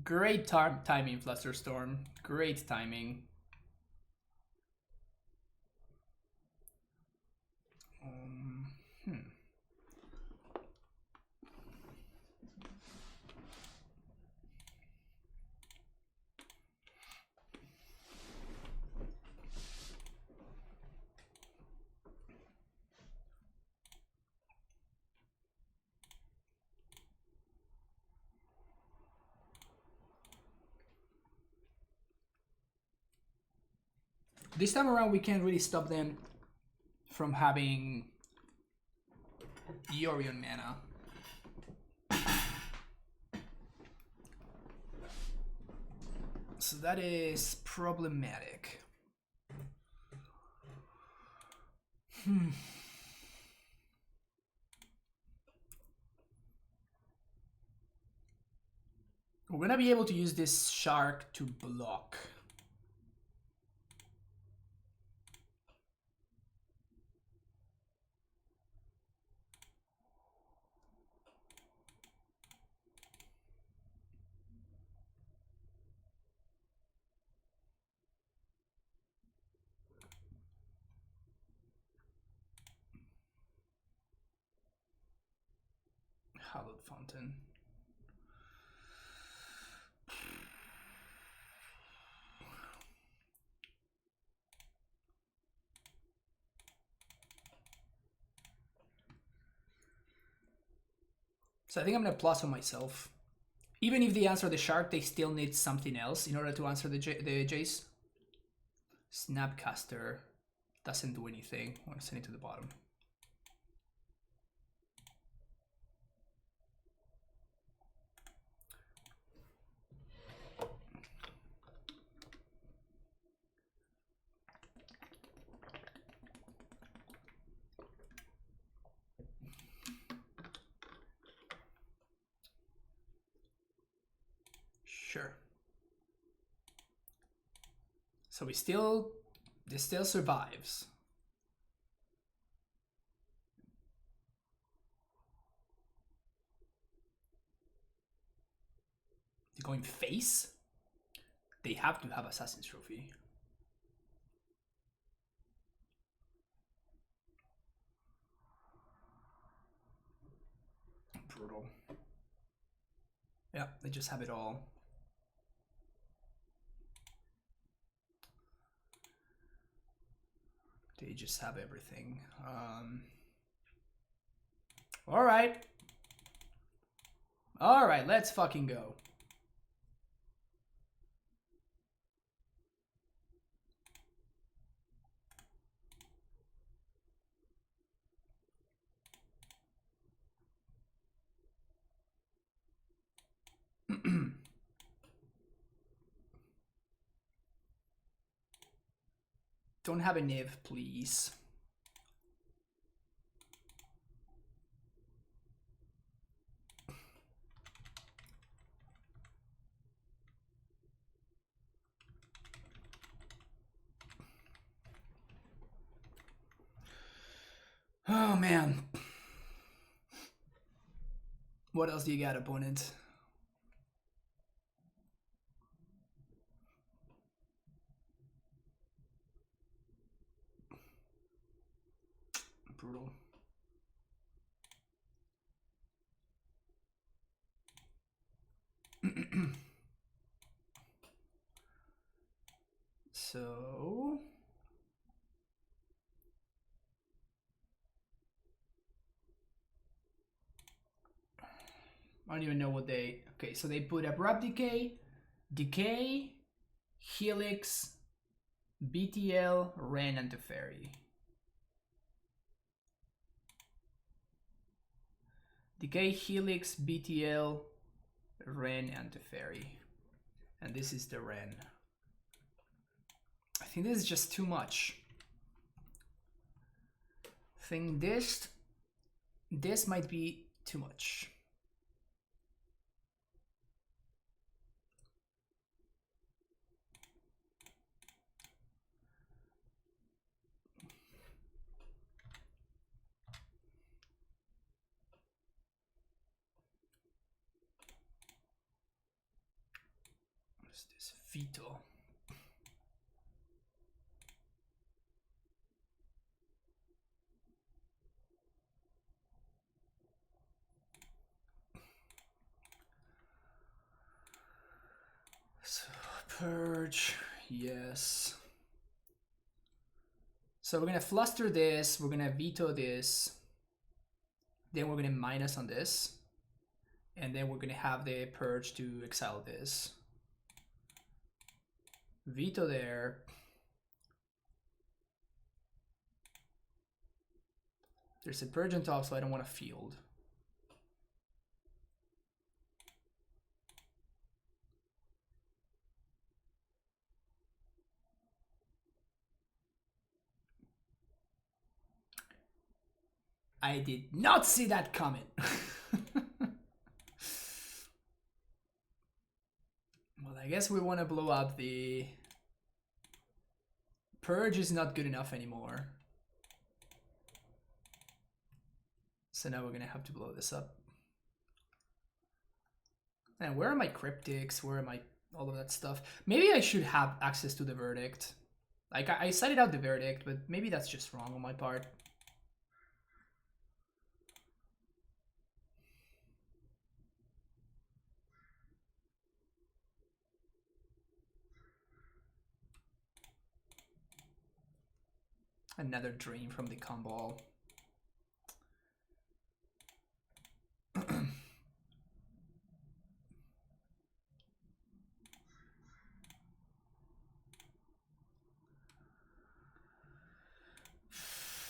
Great timing, Flusterstorm. Great timing. This time around, we can't really stop them from having Yorion mana. So that is problematic. We're gonna be able to use this shark to block. Hallowed Fountain. So I think I'm gonna plus on myself. Even if they answer the shark, they still need something else in order to answer the Jace. Snapcaster doesn't do anything. I want to send it to the bottom. Sure. So this still survives. They're going face? They have to have Assassin's Trophy. Brutal. Yeah, they just have it all. They just have everything. All right. All right, let's fucking go. Don't have a Niv, please. Oh man. What else do you got, opponent? Brutal. So I don't even know what they... Okay, so they put Abrupt Decay, Decay, Helix, BTL, Ren, and Teferi. Decay, Helix, BTL, Ren, and Teferi. And this is the Ren. I think this is just too much. I think this might be too much. What's this? Veto. So, purge, yes. So we're gonna fluster this, we're gonna veto this, then we're gonna minus on this, and then we're gonna have the purge to exile this. Veto there. There's a purge on top, so I don't want to field. I did not see that coming. Well, I guess we want to blow up the... Purge is not good enough anymore. So now we're going to have to blow this up. And where are my cryptics? Where are my... all of that stuff? Maybe I should have access to the verdict. Like, I cited out the verdict, but maybe that's just wrong on my part. Another drain from the combo.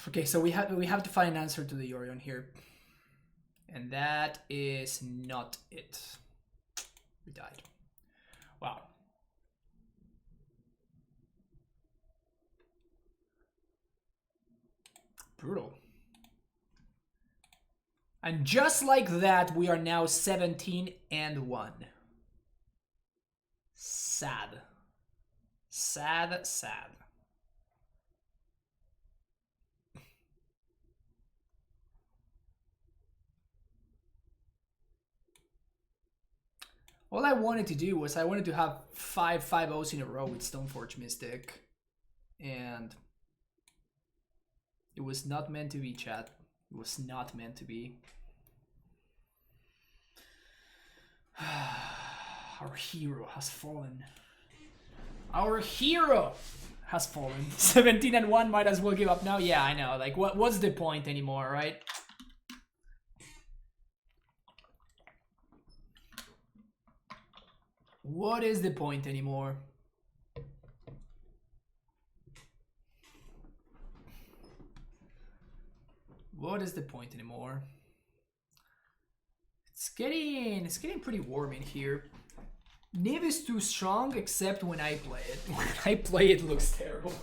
Okay, so we have to find an answer to the Yorion here. And that is not it. We died. Wow. Brutal. And just like that, we are now 17-1. Sad. Sad. Sad, sad. All I wanted to do was I wanted to have 5-5-0s in a row with Stoneforge Mystic. And it was not meant to be, chat. It was not meant to be. Our hero has fallen. Our hero has fallen. 17-1 might as well give up now. Yeah, I know. Like, what's the point anymore, right? What is the point anymore? What is the point anymore? It's getting pretty warm in here. Niv is too strong except when I play it. When I play it looks terrible.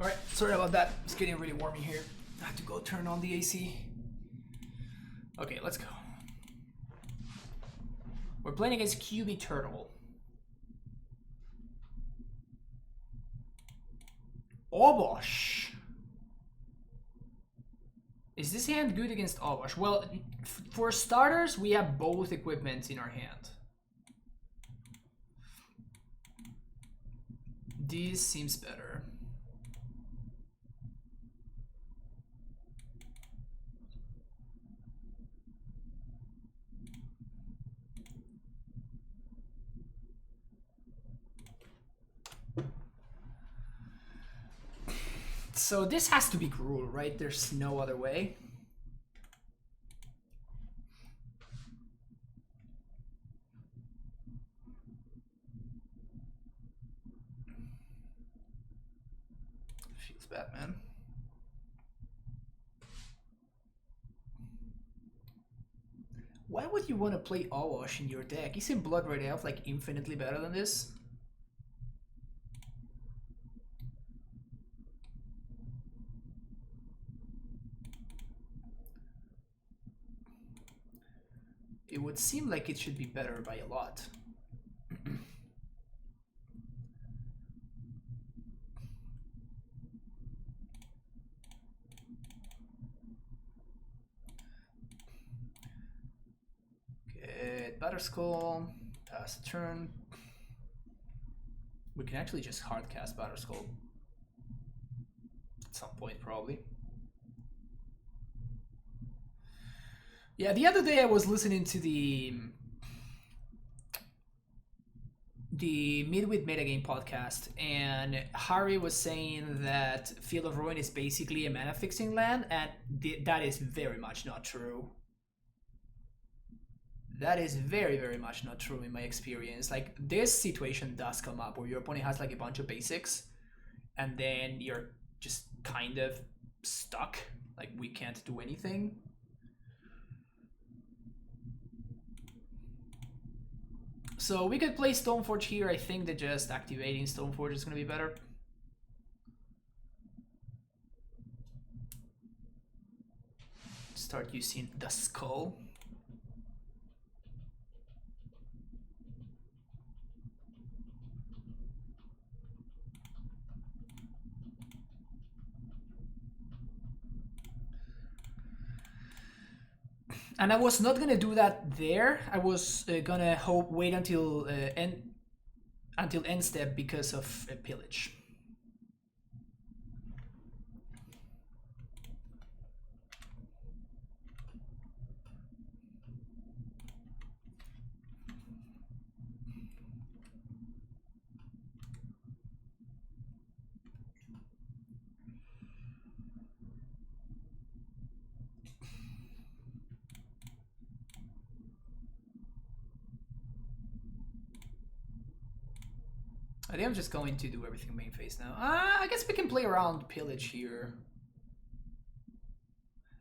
Alright, sorry about that. It's getting really warm in here. I have to go turn on the AC. Okay, let's go. We're playing against QB Turtle. Obosh. Is this hand good against Obosh? Well, for starters, we have both equipments in our hand. This seems better. So this has to be Gruul, right? There's no other way. Feels bad, man. Why would you want to play Obosh in your deck? Isn't Blood Red Elf like infinitely better than this? It would seem like it should be better by a lot. Okay, Batterskull, pass a turn. We can actually just hardcast Batterskull at some point, probably. Yeah, the other day I was listening to the Midwit Metagame podcast, and Harry was saying that Field of Ruin is basically a mana fixing land, and that is very much not true. That is very, very much not true in my experience. Like, this situation does come up where your opponent has like a bunch of basics, and then you're just kind of stuck. Like, we can't do anything. So we could play Stoneforge here. I think that just activating Stoneforge is going to be better. Start using the skull. And I was not gonna do that there. I was gonna wait until end step because of pillage. I think I'm just going to do everything main phase now. I guess we can play around pillage here.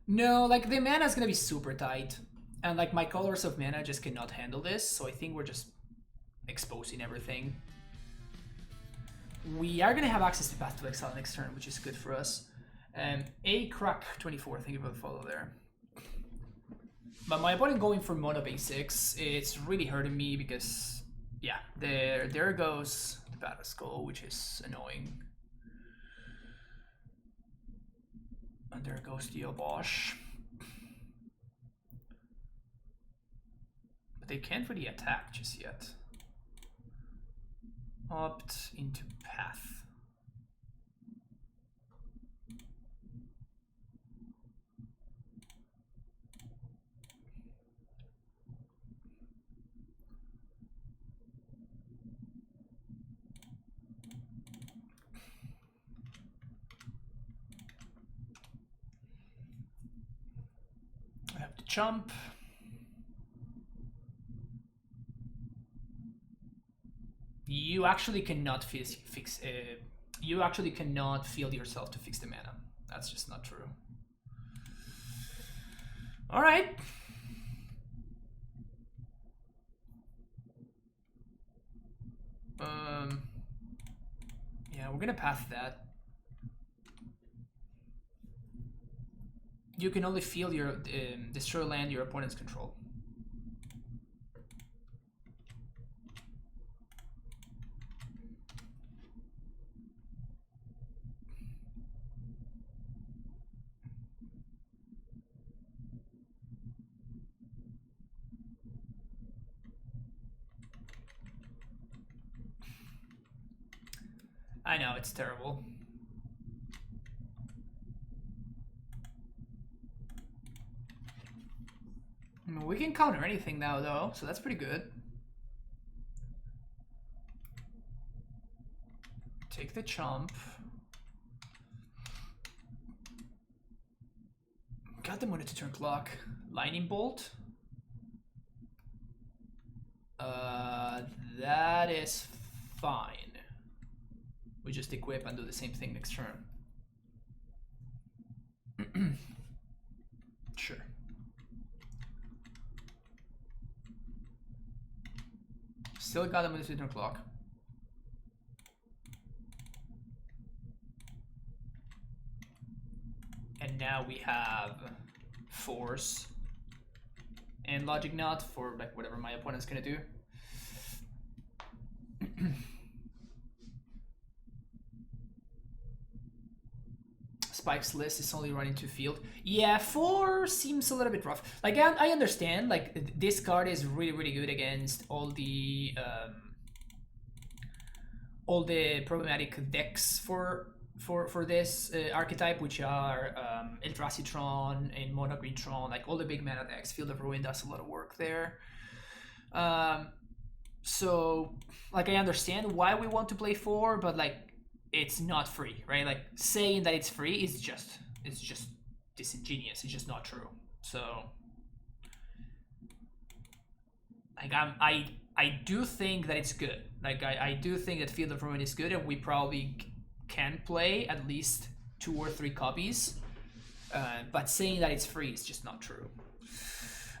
No, like the mana is gonna be super tight. And like my colors of mana just cannot handle this, so I think we're just exposing everything. We are gonna have access to Path to Exile next turn, which is good for us. A crack 24, thank you for the follow there. But my opponent going for mono basics, it's really hurting me because, yeah, there goes the Battle Skull, which is annoying. And there goes the Obosh. But they can't really attack just yet. Opt into Path. I have to jump. You actually cannot you actually cannot field yourself to fix the mana. That's just not true. All right. Yeah, we're gonna path that. You can only field your destroy land your opponent's control. I know, it's terrible. I mean, we can counter anything now, though, so that's pretty good. Take the chomp. Got them on a 2-turn clock. Lightning Bolt. That is fine. We just equip and do the same thing next turn. Sure. Still got them on the 2-turn clock. And now we have Force and Logic Knot for like whatever my opponent's gonna do. Spike's list is only running to field. Yeah, 4 seems a little bit rough. Like I understand, like this card is really good against all the problematic decks for this archetype, which are Eldrazi Tron and Mono Green Tron, like all the big mana decks. Field of Ruin does a lot of work there. So like I understand why we want to play 4, but like it's not free, right? Like saying that it's free is just disingenuous. It's just not true. So like I do think that it's good. Like I do think that Field of Ruin is good, and we probably can play at least 2 or 3 copies. But saying that it's free is just not true.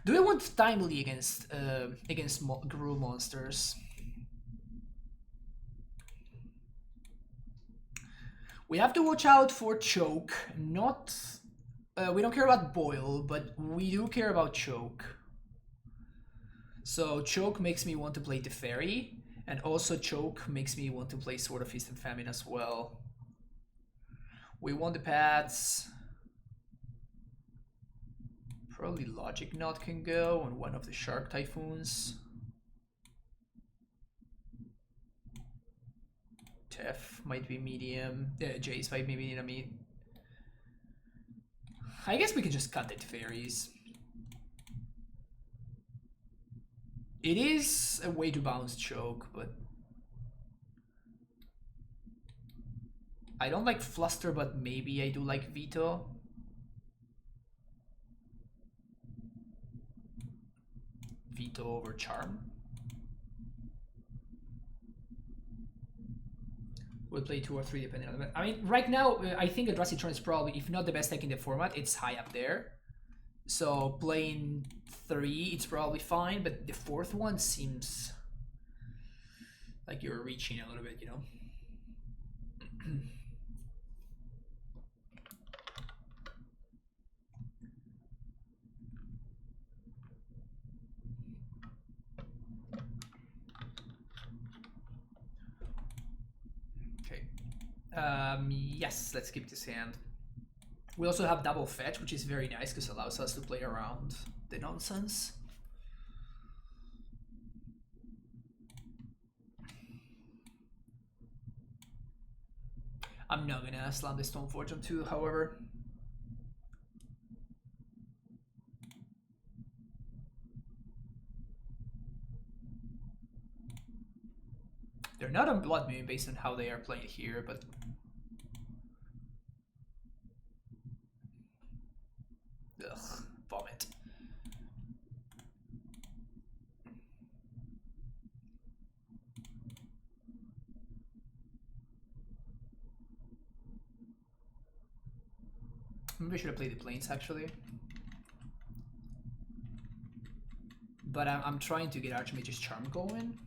Do we want Timely against Gruul monsters? We have to watch out for Choke. Not, we don't care about Boil, but we do care about Choke. So Choke makes me want to play Teferi, and also Choke makes me want to play Sword of Feast and Famine as well. We want the paths. Probably Logic Knot can go on one of the Shark Typhoons. Tef might be medium. Jace might be medium. I mean, I guess we can just cut the Teferis. It is a way to bounce Choke, but I don't like Fluster, but maybe I do like Veto. Veto over Charm. We'll play 2 or 3 depending on the... I mean, right now, I think Eldrazi Tron is probably, if not the best deck in the format, it's high up there. So playing 3, it's probably fine, but the 4th one seems like you're reaching a little bit, you know? Okay. Yes, let's keep this hand. We also have double fetch, which is very nice because it allows us to play around the nonsense. I'm not gonna slam the Stoneforge on 2, however. They're not on Blood Moon based on how they are playing here, but ugh, vomit. Maybe I should have played the Plains actually. But I'm trying to get Archmage's Charm going.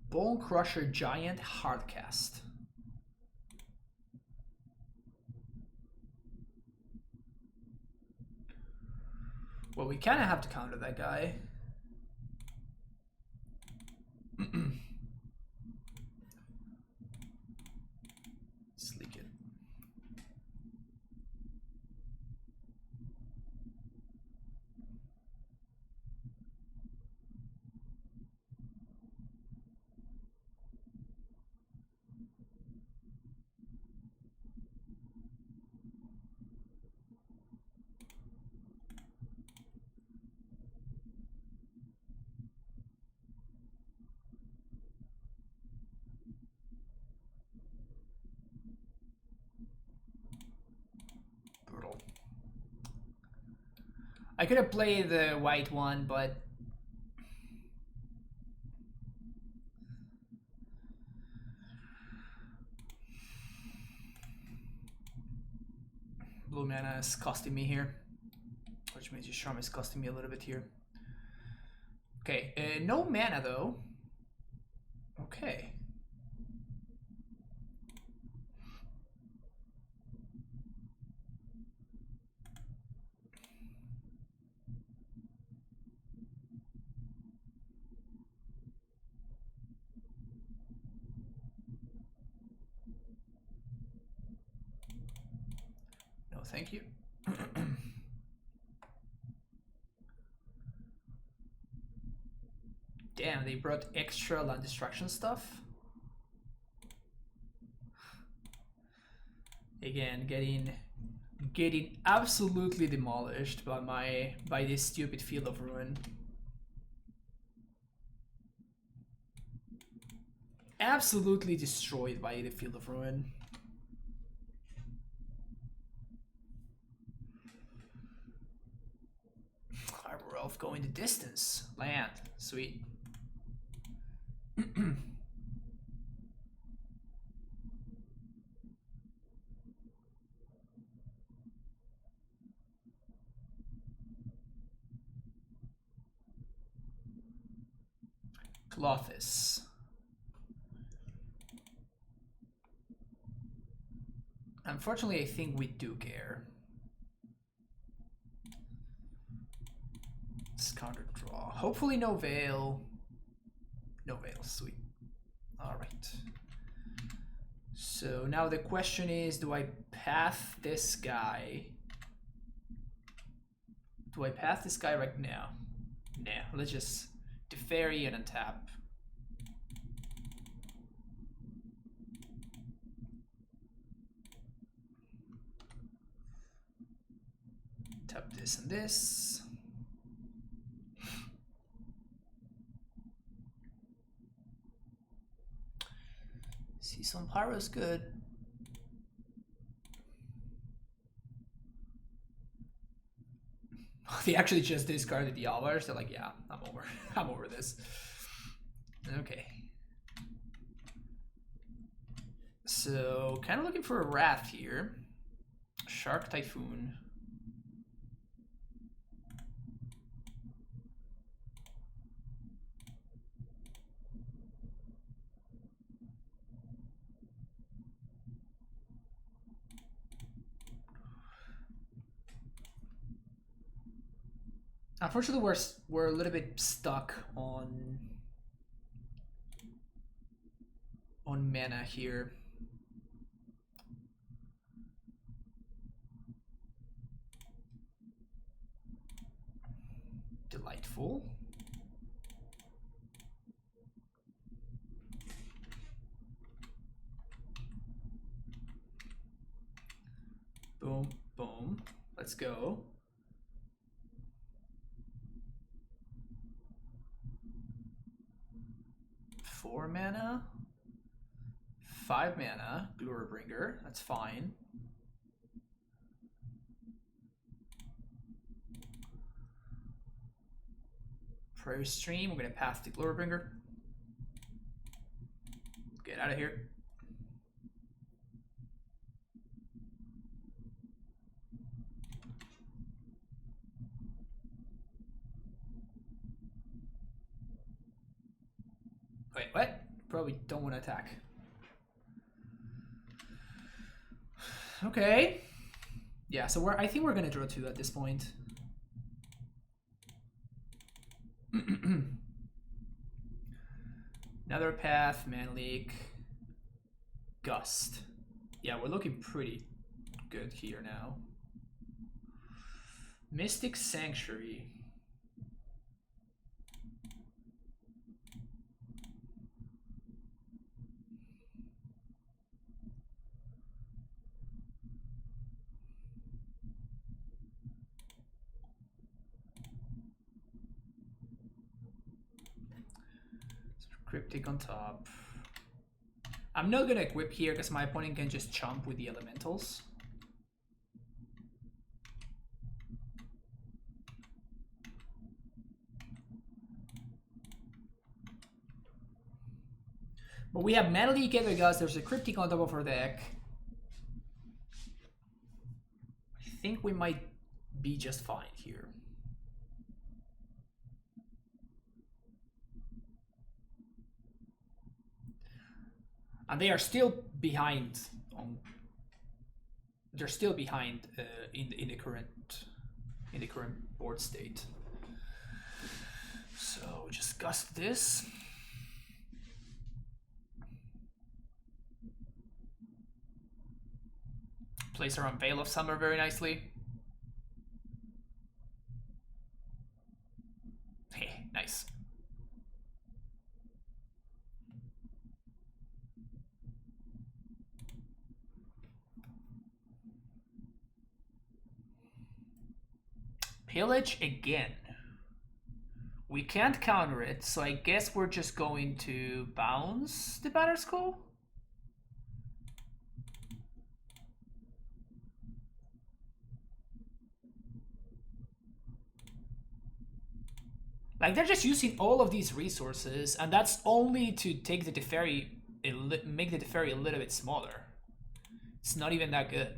Bone Crusher Giant Hardcast. Well, we kind of have to counter that guy. Sleek it. I could have played the white one, but blue mana is costing me here, which means your charm is costing me a little bit here. Okay, no mana though. Okay. Thank you. Damn, they brought extra land destruction stuff. Again, getting absolutely demolished by this stupid Field of Ruin. Absolutely destroyed by the Field of Ruin. Harbor Elf going the distance. Land. Sweet. Clothis. Unfortunately, I think we do care. It's counter draw. Hopefully no Veil. No Veil, sweet. Alright. So now the question is, do I path this guy? Do I path this guy right now? Nah, let's just Teferi and untap. Tap this and this. See, some Pyro's good. They actually just discarded the Obosh. They're like, yeah, I'm over. I'm over this. Okay. So, kind of looking for a Wrath here. Shark Typhoon. Unfortunately, we're a little bit stuck on mana here. Delightful. Boom, boom. Let's go. Four mana. 5 mana. Glorybringer. That's fine. Prairie Stream. We're going to pass the Glorybringer. Get out of here. Wait, what? Probably don't want to attack. Okay. Yeah, so I think we're gonna draw 2 at this point. Another path, Mana Leak, Gust. Yeah, we're looking pretty good here now. Mystic Sanctuary. Cryptic on top. I'm not gonna equip here because my opponent can just chomp with the elementals. But we have Mana Leak Evergust, there's a Cryptic on top of our deck. I think we might be just fine here. And they are still behind on. They're still behind in the current board state. So just gust this. Place her on Veil of Summer very nicely. Hey, nice. Pillage again. We can't counter it, so I guess we're just going to bounce the Batter Skull. Like, they're just using all of these resources, and that's only to take the Teferi, make the Teferi a little bit smaller. It's not even that good.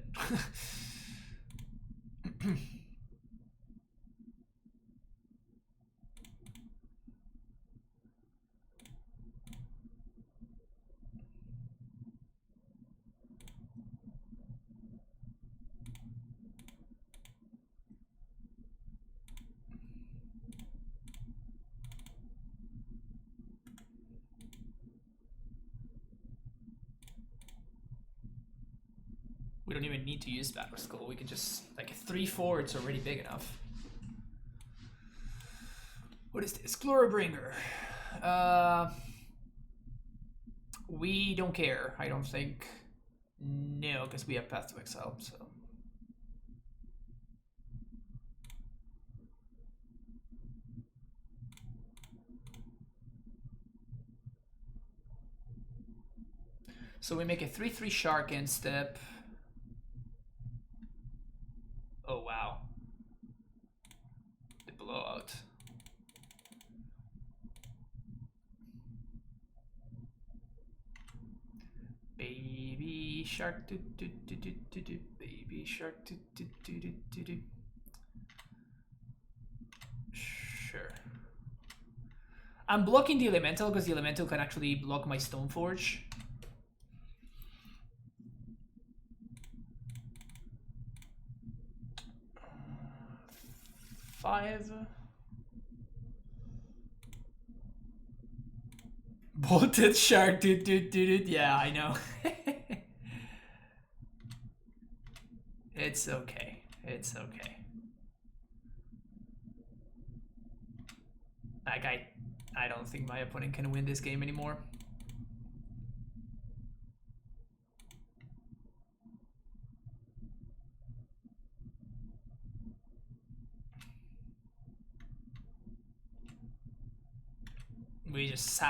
We don't even need to use Batter Skull. We can just, like, a 3/4, it's already big enough. What is this? Glorybringer. We don't care, I don't think. No, because we have Path to Exile, so. So we make a 3/3 Shark end step. Oh wow. The blowout. Baby Baby shark, do do do do do do. Baby shark, do do do do do do. Sure. I'm blocking the elemental because the elemental can actually block my Stoneforge. Five. Bolted shark, dude. Yeah, I know. It's okay. It's okay. Like, I don't think my opponent can win this game anymore. We just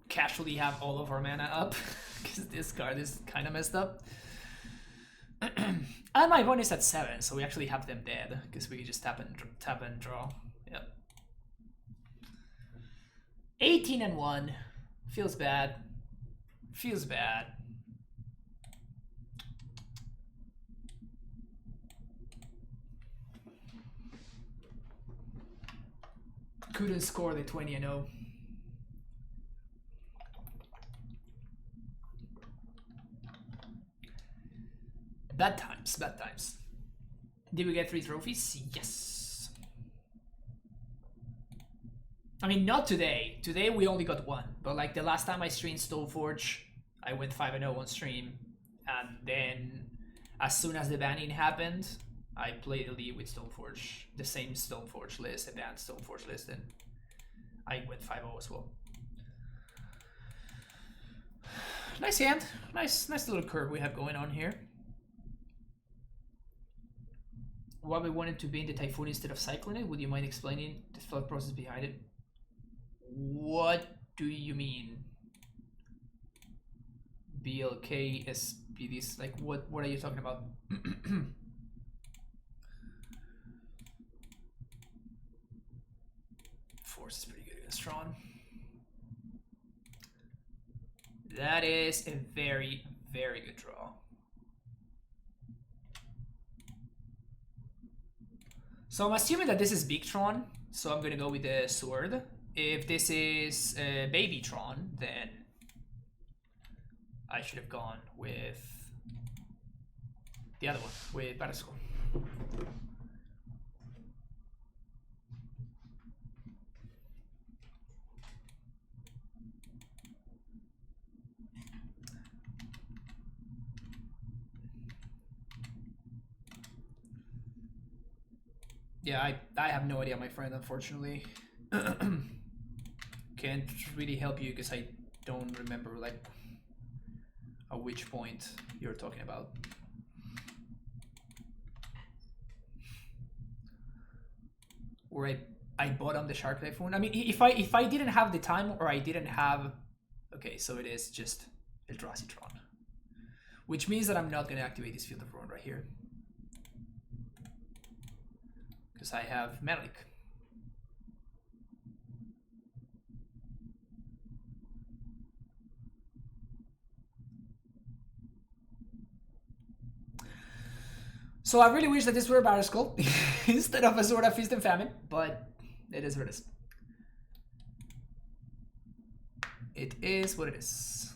casually have all of our mana up because this card is kind of messed up. And my opponent is at 7, so we actually have them dead because we just tap and draw. Yep. 18-1. Feels bad. Feels bad. Couldn't score the 20-0. Bad times, bad times. Did we get 3 trophies? Yes. I mean, not today. Today we only got 1. But like the last time I streamed Stoneforge, I went 5-0 on stream. And then as soon as the banning happened, I played Elite with Stoneforge. The same Stoneforge list, advanced Stoneforge list, and I went 5-0 as well. Nice hand. Nice little curve we have going on here. Why we wanted to be in the Typhoon instead of Cyclone it? Would you mind explaining the thought process behind it? What do you mean? BLK, SPDs, like what are you talking about? Force is pretty good against Tron. That is a very good draw. So I'm assuming that this is Big Tron, so I'm gonna go with the sword. If this is Baby Tron, then I should have gone with the other one, with Batterskull. Yeah, I have no idea, my friend, unfortunately. Can't really help you because I don't remember like at which point you're talking about. Or I bought on the SharkBlade phone. I mean, if I didn't have the time or I didn't have, okay, so it is just Eldrazi Tron, which means that I'm not gonna activate this Field of Ruin right here. Because I have Metallic. So I really wish that this were a Batterskull instead of a Sword of Feast and Famine, but it is what it is. It is what it is.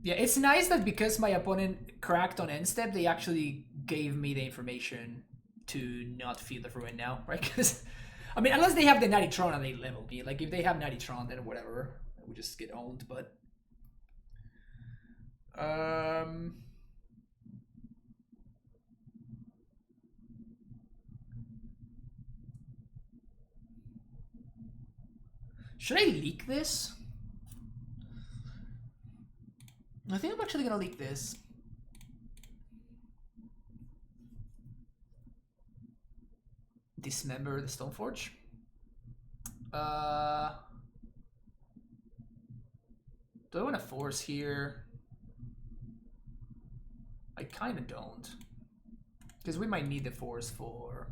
Yeah, it's nice that because my opponent cracked on end step, they actually gave me the information to not feel the ruin now, right? Because, I mean, unless they have the Natty Tron and they level me. Like, if they have Natty Tron, then whatever. We just get owned, but... Should I leak this? I think I'm actually gonna leak this. Dismember the Stoneforge. Do I want to force here? I kind of don't. Because we might need the force for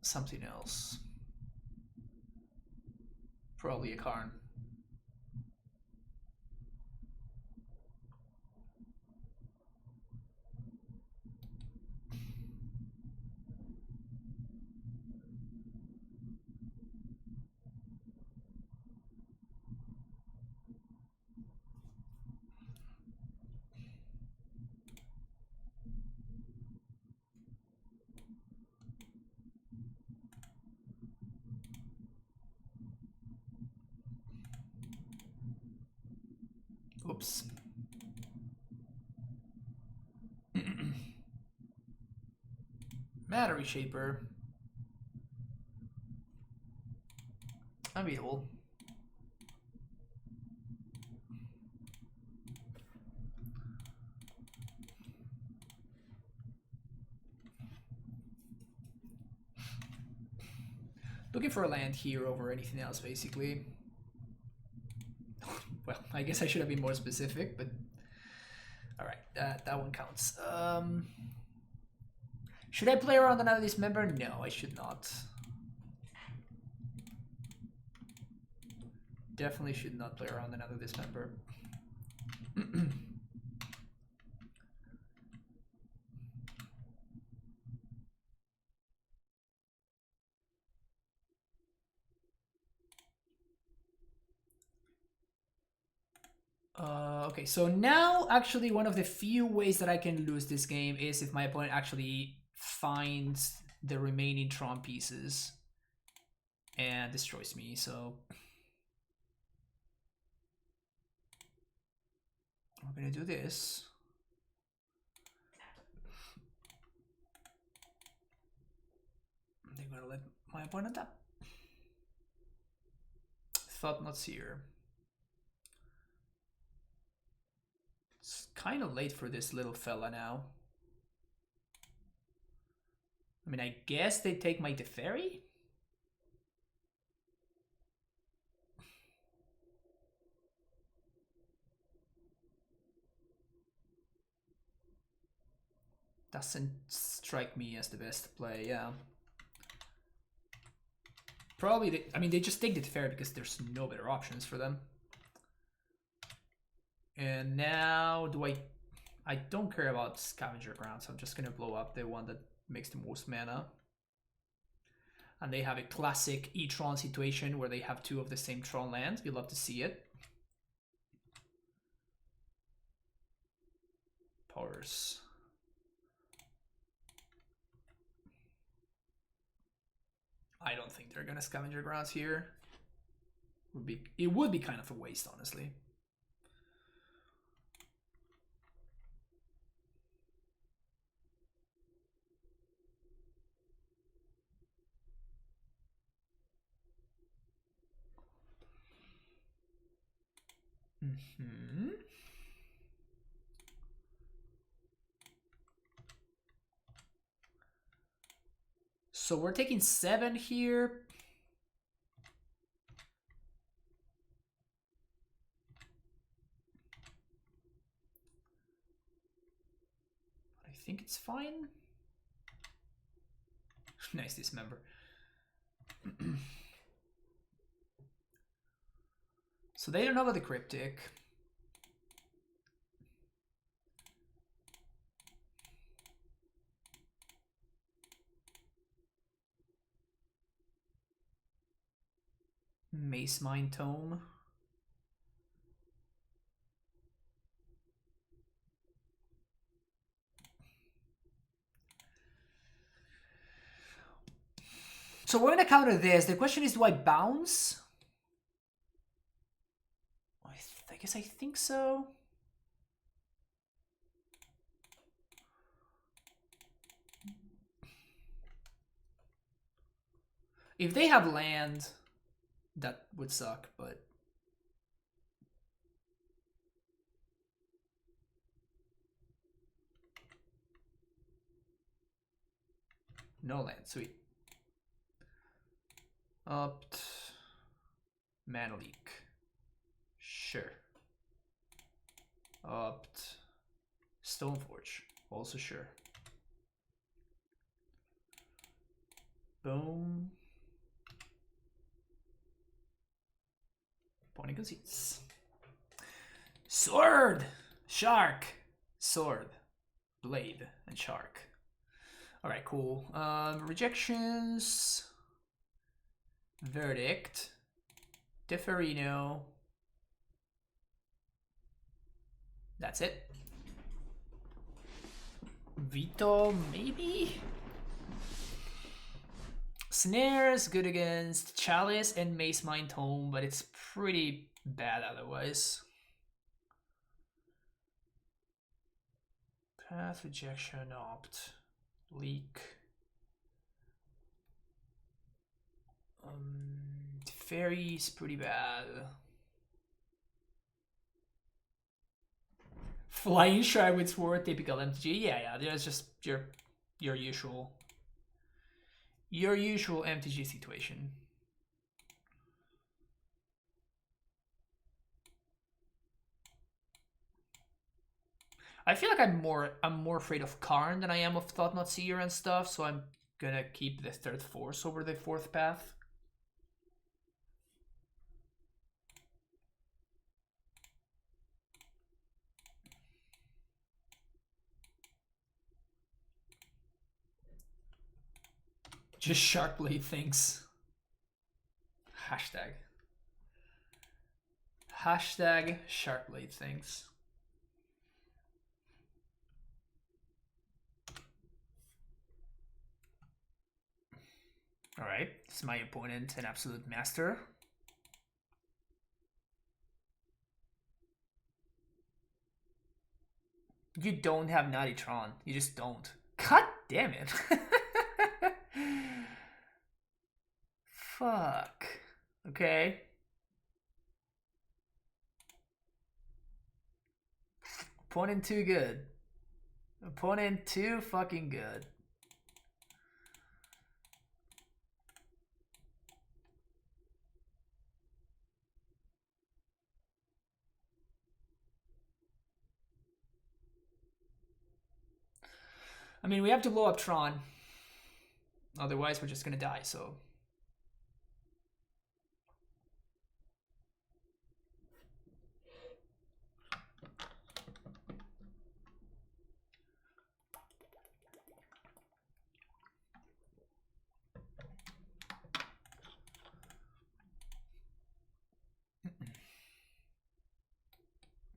something else. Probably a Karn. Whoops. Matter Reshaper. Unbeatable. Looking for a land here over anything else, basically. Well, I guess I should have been more specific, but alright, that one counts. Should I play around another dismember? No, I should not. Definitely should not play around another dismember. Okay, so now actually one of the few ways that I can lose this game is if my opponent actually finds the remaining Tron pieces and destroys me, so I'm gonna do this. I'm gonna let my opponent tap. Thought not seer. It's kind of late for this little fella now. I mean, I guess they take my Teferi? Doesn't strike me as the best play, yeah. Probably, I mean, they just take the Teferi because there's no better options for them. And now, I don't care about Scavenger Ground, so I'm just gonna blow up the one that makes the most mana. And they have a classic E-Tron situation where they have two of the same Tron lands. We love to see it. Powers. I don't think they're gonna Scavenger Grounds here. It would be kind of a waste, honestly. So we're taking 7 here. I think it's fine. Nice dismember. So they don't know about the Cryptic. Mace Mind Tome. So we're gonna counter this. The question is, do I bounce? I guess I think so. If they have land, that would suck, but no land, sweet. Opt. Mana Leak. Sure. Opt. Stoneforge. Also sure. Boom. Pony conceits. Sword! Shark! Sword. Blade. And shark. Alright, cool. Rejections. Verdict. Deferino. That's it. Veto, maybe? Snares, good against Chalice and Mace Mind Tome, but it's pretty bad otherwise. Path, rejection, opt, leak. Fairy's pretty bad. Flying Shy with Sword, typical MTG. Yeah, there's just your usual MTG situation. I feel like I'm more afraid of Karn than I am of Thought Not Seer and stuff, so I'm gonna keep the third force over the fourth path. Just SharkBlade things. Hashtag SharkBlade things. Alright, this is my opponent, an absolute master. You don't have Naughty Tron. You just don't. God damn it. Fuck. Okay. Opponent too good. Opponent too fucking good. I mean, we have to blow up Tron. Otherwise, we're just gonna die, so...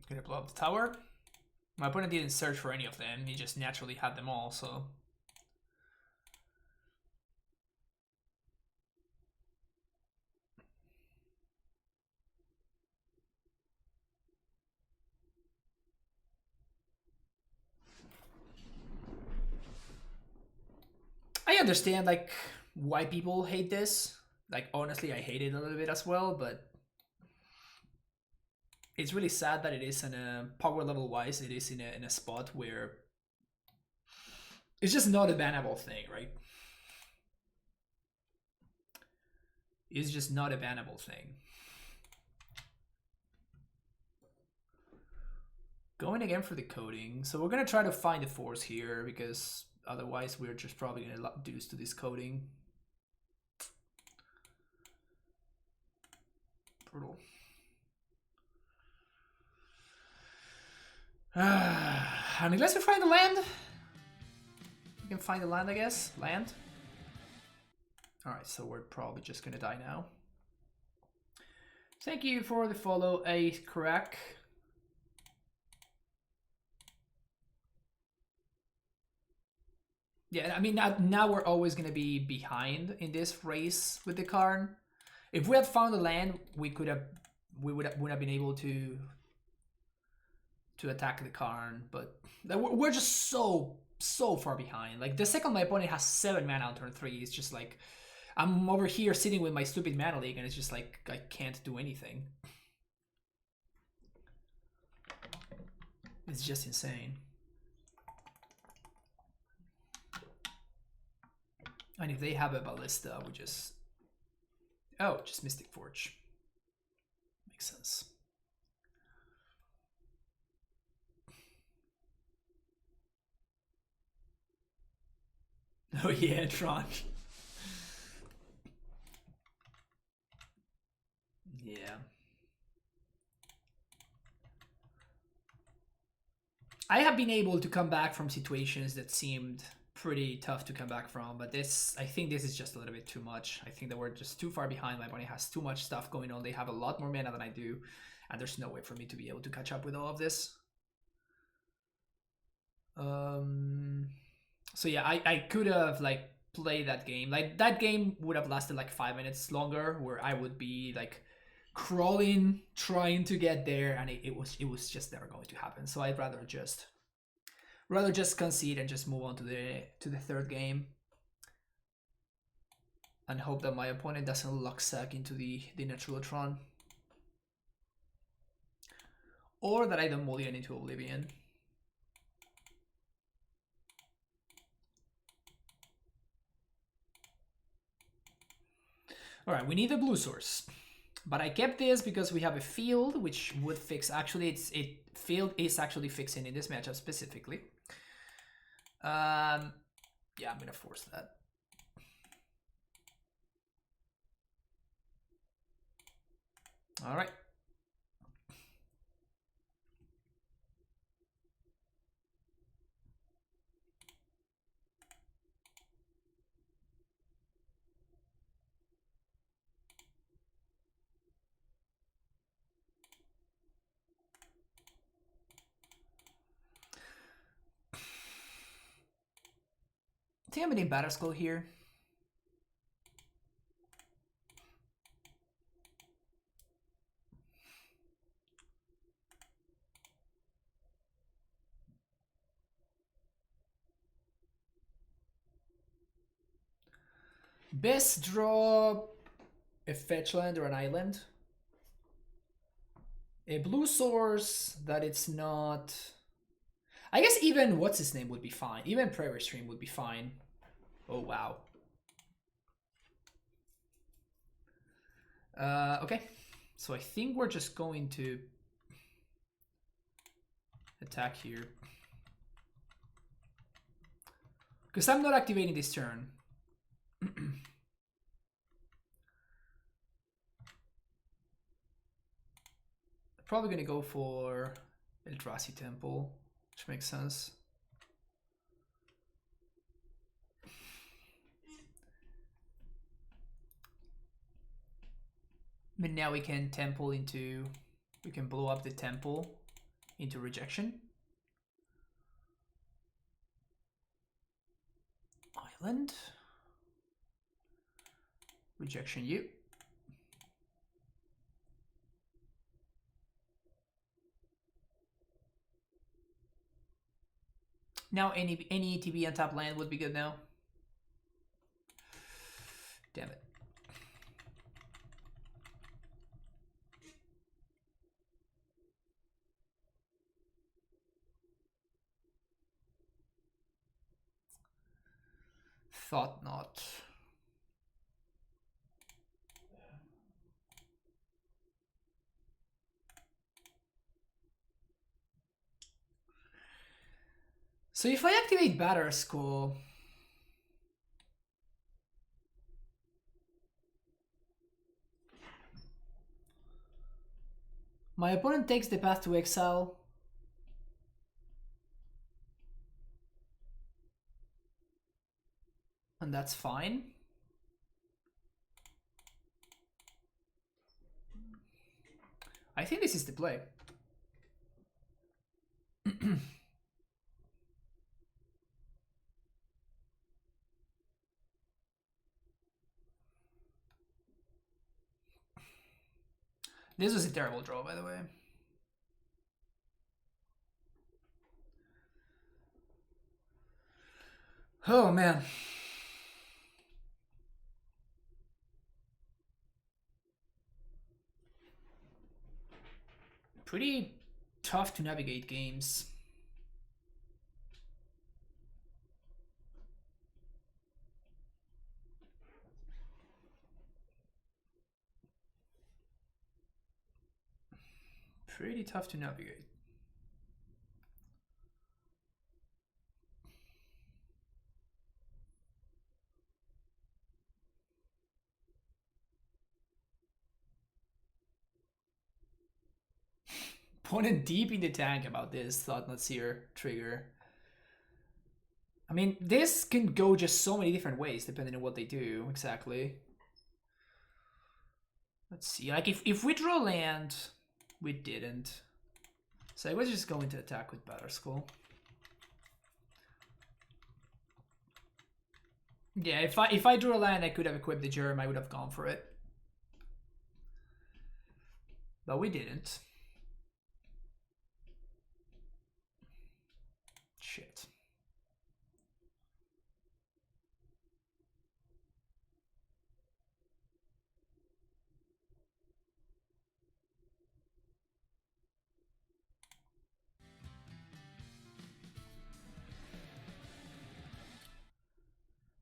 Gonna blow up the tower. My opponent didn't search for any of them, he just naturally had them all, so... I understand, like, why people hate this. Like, honestly, I hate it a little bit as well, but... It's really sad that it is in a power level wise, it is in a spot where it's just not a bannable thing, right? It's just not a bannable thing. Going again for the coding. So we're gonna try to find the force here because otherwise we're just probably gonna lose to this coding. Brutal. And unless we find the land, we can find the land, I guess. Land. Alright, so we're probably just gonna die now. Thank you for the follow, A Crack. Yeah, I mean, now we're always gonna be behind in this race with the Karn. If we had found the land, we would have been able to attack the Karn, but we're just so far behind. Like, the second my opponent has 7 mana on turn 3, it's just like I'm over here sitting with my stupid mana league and it's just like I can't do anything. It's just insane. And if they have a ballista, we just... Oh, just Mystic Forge. Makes sense. Oh yeah, Tron. Yeah. I have been able to come back from situations that seemed pretty tough to come back from, but I think this is just a little bit too much. I think that we're just too far behind. My opponent has too much stuff going on. They have a lot more mana than I do, and there's no way for me to be able to catch up with all of this. So yeah, I could have like played that game. Like, that game would have lasted like 5 minutes longer, where I would be like crawling, trying to get there, and it was just never going to happen. So I'd rather just Rather just concede and just move on to the third game. And hope that my opponent doesn't luck sack into the natural Tron. Or that I don't mulligan into Oblivion. Alright, we need a blue source. But I kept this because we have a field which would fix. Actually, field is actually fixing in this matchup specifically. Yeah, I'm gonna force that. All right. I think I'm getting Battle Skull here. Best draw a fetch land or an island. A blue source that it's not. I guess even what's his name would be fine. Even Prairie Stream would be fine. Oh wow. Okay, so I think we're just going to attack here because I'm not activating this turn. Probably gonna go for Eldrazi Temple, which makes sense. But now we can temple into, we can blow up the temple into rejection. Island. Rejection you. Now any ETB on top land would be good now. Damn it. Thought not. So if I activate Batter Skull, my opponent takes the path to exile. And that's fine. I think this is the play. This was a terrible draw, by the way. Oh, man. Pretty tough to navigate games. Pretty tough to navigate. Opponent deep in the tank about this thought not seer trigger. I mean, this can go just so many different ways depending on what they do exactly. Let's see, like if we draw land, we didn't. So I was just going to attack with Batter Skull. Yeah, if I drew a land, I could have equipped the Germ. I would have gone for it, but we didn't. Shit.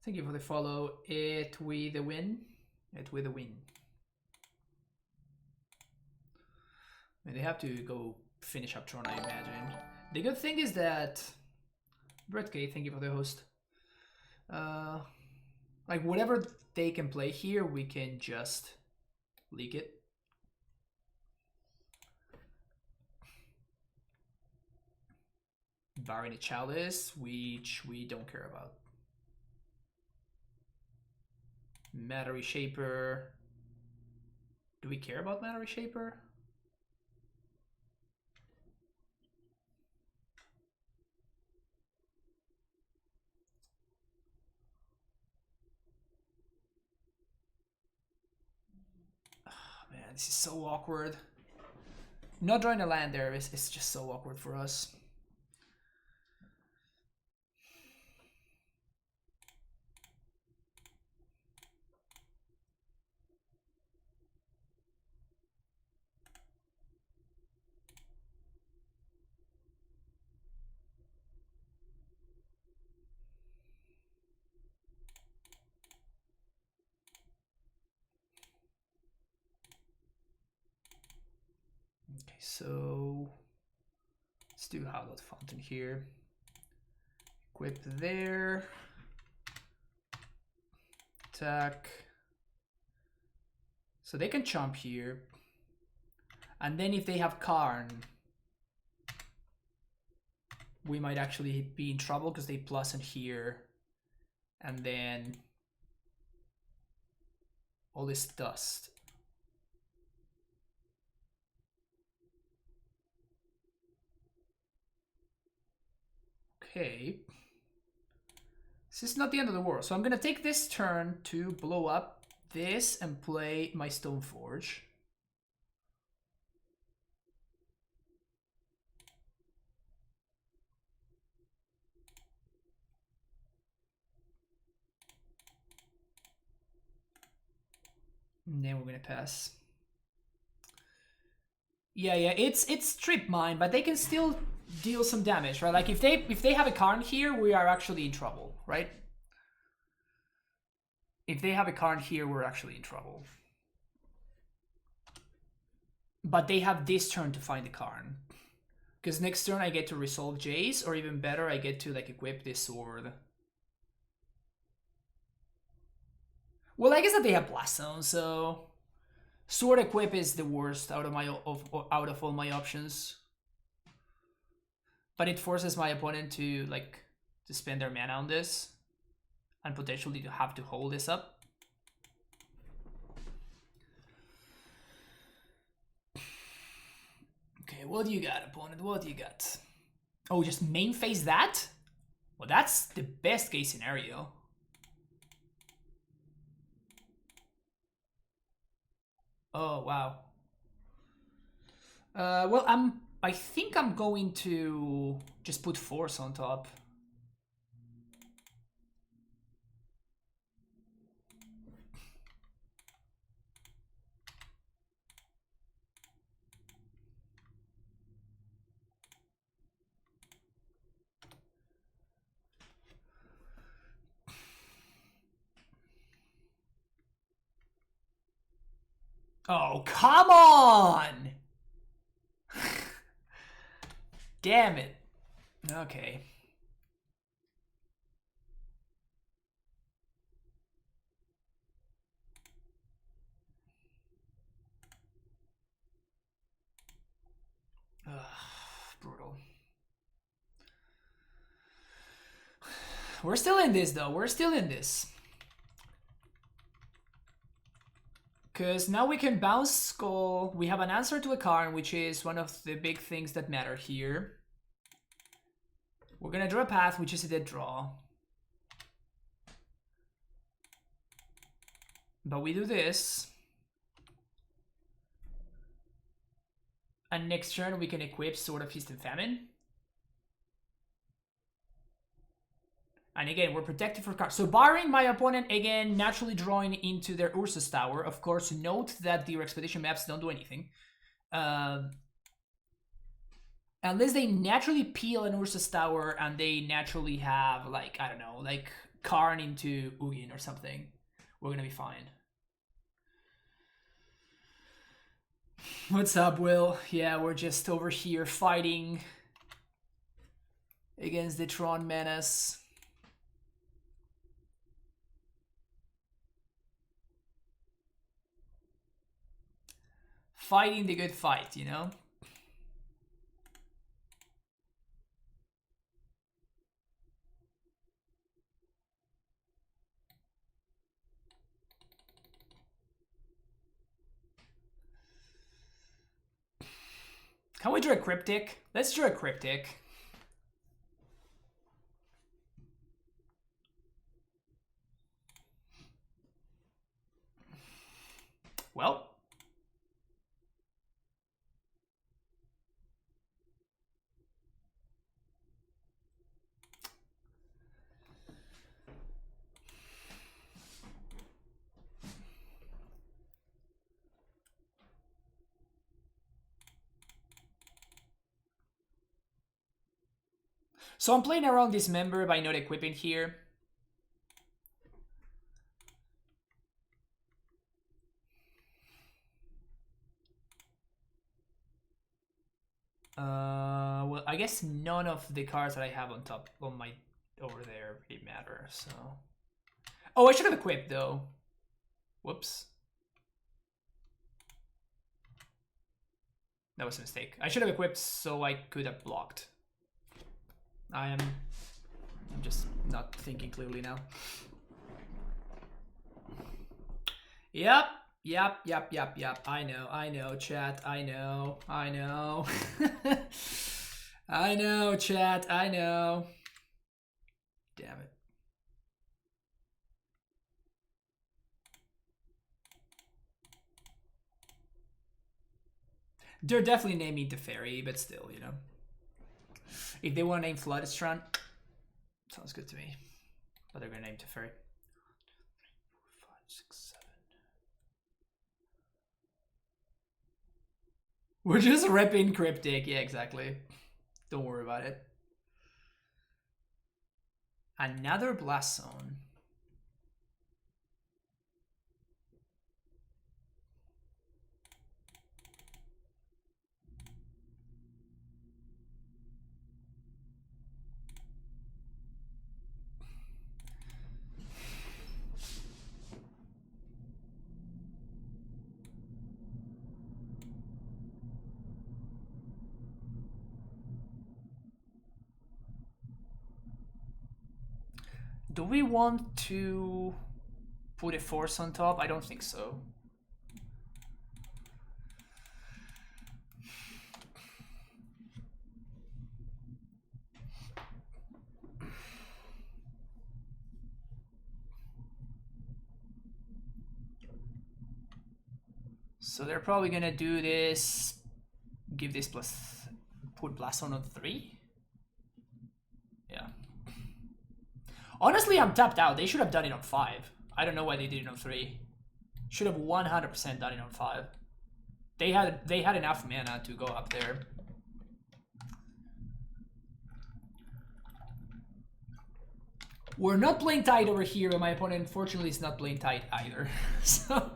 Thank you for the follow. It with the win. It with the win. I mean, they have to go finish up Tron, I imagine. The good thing is that Brett K, thank you for the host. Like whatever they can play here, we can just leak it. Barring a Chalice, which we don't care about. Matter Reshaper. Do we care about Matter Reshaper? Oh, man, this is so awkward. Not drawing a land there is just so awkward for us. Okay, so let's do Howled Fountain here. Equip there. Attack. So they can chomp here. And then if they have Karn, we might actually be in trouble because they plus in here. And then all this dust. Okay. This is not the end of the world. So I'm going to take this turn to blow up this and play my Stoneforge. And then we're going to pass. Yeah, it's Trip Mine, but they can still deal some damage, right? Like if they have a Karn here, we are actually in trouble, right? If they have a Karn here, we're actually in trouble. But they have this turn to find the Karn. Because next turn I get to resolve Jace, or even better, I get to like equip this sword. Well, I guess that they have Blast Zone, so sword equip is the worst out of all my options. But it forces my opponent to spend their mana on this, and potentially to have to hold this up. Okay, what do you got, opponent? What do you got? Oh, just main phase that? Well, that's the best case scenario. Oh, wow. Well, I think I'm going to just put Force on top. Oh, come on! Damn it. Okay. Ugh, brutal. We're still in this, though. We're still in this. Because now we can bounce Skull. We have an answer to a Karn, which is one of the big things that matter here. We're going to draw a path, which is a dead draw. But we do this. And next turn we can equip Sword of Feast and Famine. And again, we're protected for cards. So barring my opponent, again, naturally drawing into their Ursus Tower. Of course, note that the expedition maps don't do anything. Unless they naturally peel an Ursus Tower and they naturally have, like, I don't know, like Karn into Ugin or something, we're gonna be fine. What's up, Will? Yeah, we're just over here fighting against the Tron menace. Fighting the good fight, you know? Can we draw a Cryptic? Let's draw a Cryptic. Well. So I'm playing around this member by not equipping here. Well, I guess none of the cards that I have on top on my over there really matter. So, oh, I should have equipped though. Whoops, that was a mistake. I should have equipped so I could have blocked. I'm just not thinking clearly now. Yep. I know, chat. I know. I know, chat. I know. Damn it. They're definitely naming Teferi, but still, you know. If they want to name Floodstran, sounds good to me. But they're gonna name Teferi. 5, 6, 7. We're just repping Cryptic. Yeah, exactly. Don't worry about it. Another Blast Zone. Do we want to put a force on top? I don't think so. So they're probably gonna do this, give this plus, put Blast on 3. Yeah. Honestly, I'm tapped out. They should have done it on 5. I don't know why they did it on 3. Should have 100% done it on 5. They had enough mana to go up there. We're not playing tight over here, but my opponent unfortunately is not playing tight either. So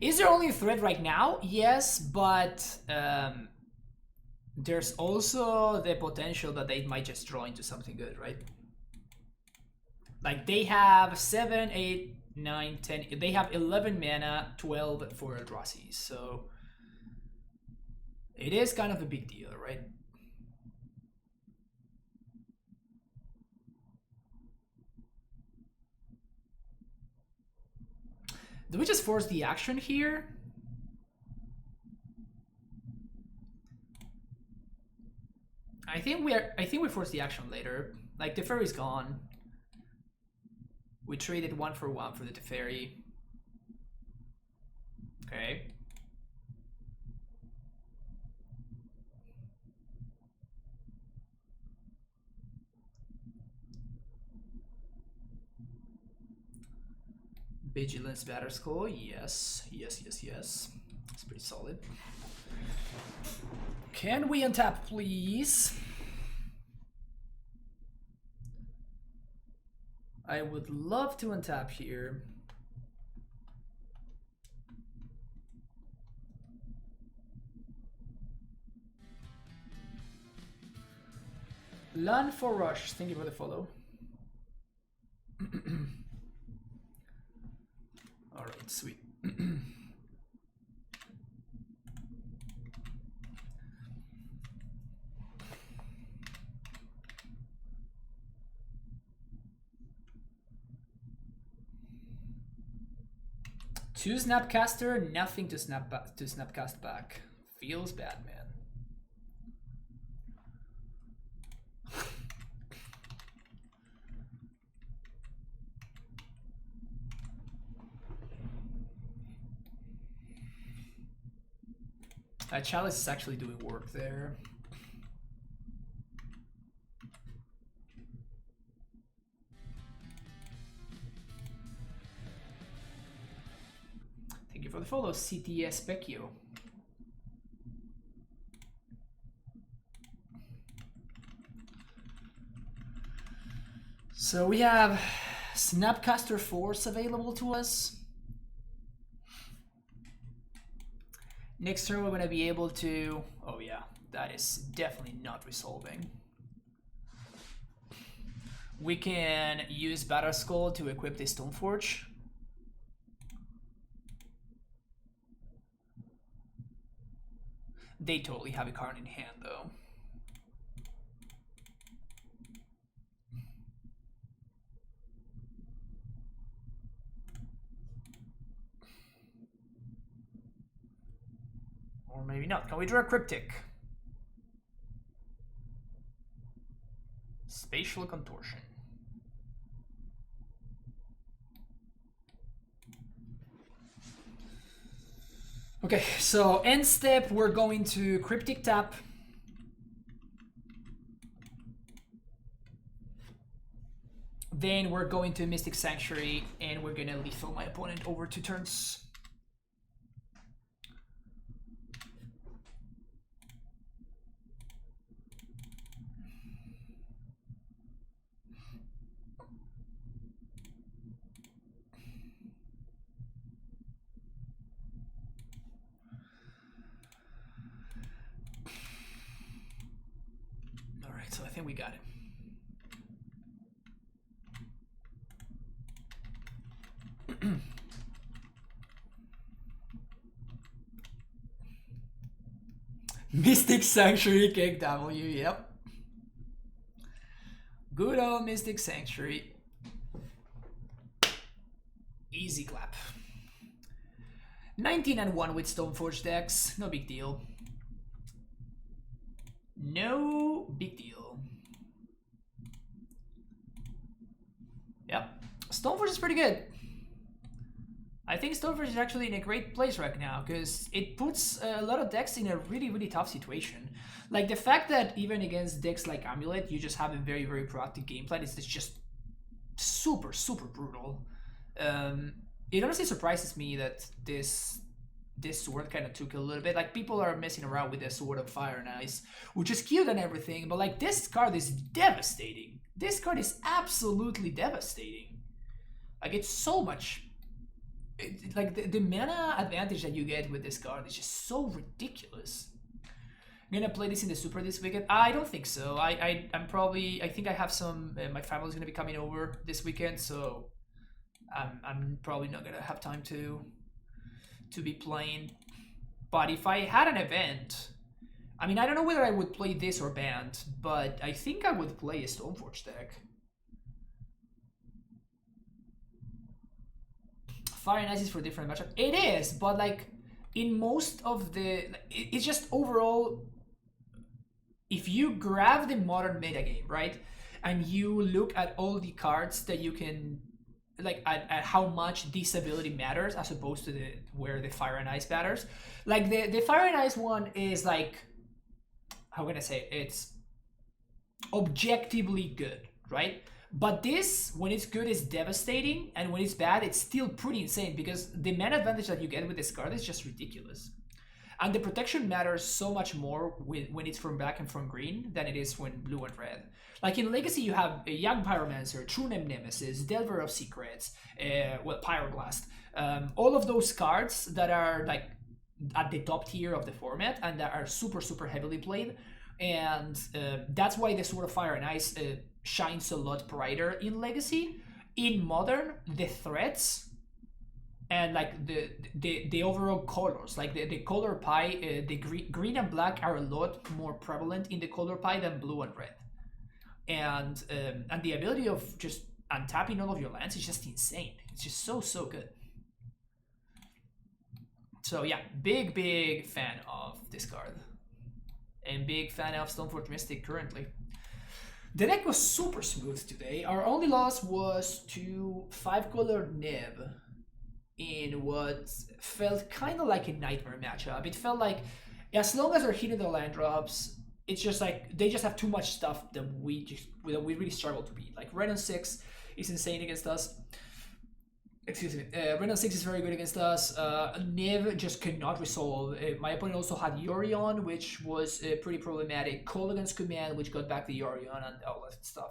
is there only a threat right now? Yes, but there's also the potential that they might just draw into something good, right? Like they have 7, 8, 9, 10. They have 11 mana, 12 for Eldrazi. So it is kind of a big deal, right? Do we just force the action here? I think we force the action later. Like Teferi's gone. We traded 1 for 1 for the Teferi. Okay. Vigilance Batterskull, yes. It's pretty solid. Can we untap, please? I would love to untap here. Land for Rush, thank you for the follow. Alright, sweet. Two Snapcaster, nothing to Snapcast back. Feels bad, man. Chalice is actually doing work there. Thank you for the follow, CTS Pecchio. So we have Snapcaster Force available to us. Next turn we're going to be able to... Oh yeah, that is definitely not resolving. We can use Batterskull to equip the Stoneforge. They totally have a card in hand though. Or maybe not. Can we draw a Cryptic? Spatial Contortion. Okay, so end step, we're going to Cryptic tap. Then we're going to Mystic Sanctuary, and we're gonna lethal my opponent over 2 turns. Alright, so I think we got it. Mystic Sanctuary Cake W, yep. Good old Mystic Sanctuary. Easy clap. 19-1 with Stoneforge decks, no big deal. No big deal. Yep, Stoneforge is pretty good. I think Stoneforge is actually in a great place right now because it puts a lot of decks in a really tough situation. Like the fact that even against decks like AmuLIT, you just have a very proactive game plan is just super brutal. It honestly surprises me that this sword kind of took a little bit. Like people are messing around with the Sword of Fire and Ice, which is cute and everything, but like this card is devastating. This card is absolutely devastating. Like it's so much. Like the mana advantage that you get with this card is just so ridiculous. I'm gonna play this in the Super this weekend. I don't think so. I think I have some. My family's gonna be coming over this weekend, so I'm probably not gonna have time to be playing. But if I had an event, I mean, I don't know whether I would play this or Band, but I think I would play a Stoneforge deck. Fire and Ice is for different matchup. It is, but like in most of the, it's just overall. If you grab the modern metagame, right, and you look at all the cards that you can, like at how much this ability matters as opposed to where the Fire and Ice matters. Like the Fire and Ice one is like, how can I say it? It's objectively good, right? But this, when it's good, is devastating, and when it's bad, it's still pretty insane because the mana advantage that you get with this card is just ridiculous. And the protection matters so much more when it's from black and from green than it is when blue and red. Like in Legacy, you have a Young Pyromancer, True Name Nemesis, Delver of Secrets, Pyroblast. All of those cards that are like at the top tier of the format and that are super, super heavily played. And that's why the Sword of Fire and Ice shines a lot brighter in Legacy. In Modern, the threats and like the overall colors, like the color pie, the green and black are a lot more prevalent in the color pie than blue and red. And the ability of just untapping all of your lands is just insane. It's just so good. So yeah, big fan of this card. And big fan of Stoneforge Mystic currently. The deck was super smooth today. Our only loss was to 5-color Nib in what felt kind of like a nightmare matchup. It felt like as long as they're hitting the land drops, it's just like they just have too much stuff that we really struggle to beat. Like Red on 6 is insane against us. Excuse me. Red on 6 is very good against us. Niv just cannot resolve. My opponent also had Yorion, which was pretty problematic. Kolaghan's Command, which got back the Yorion and all that stuff.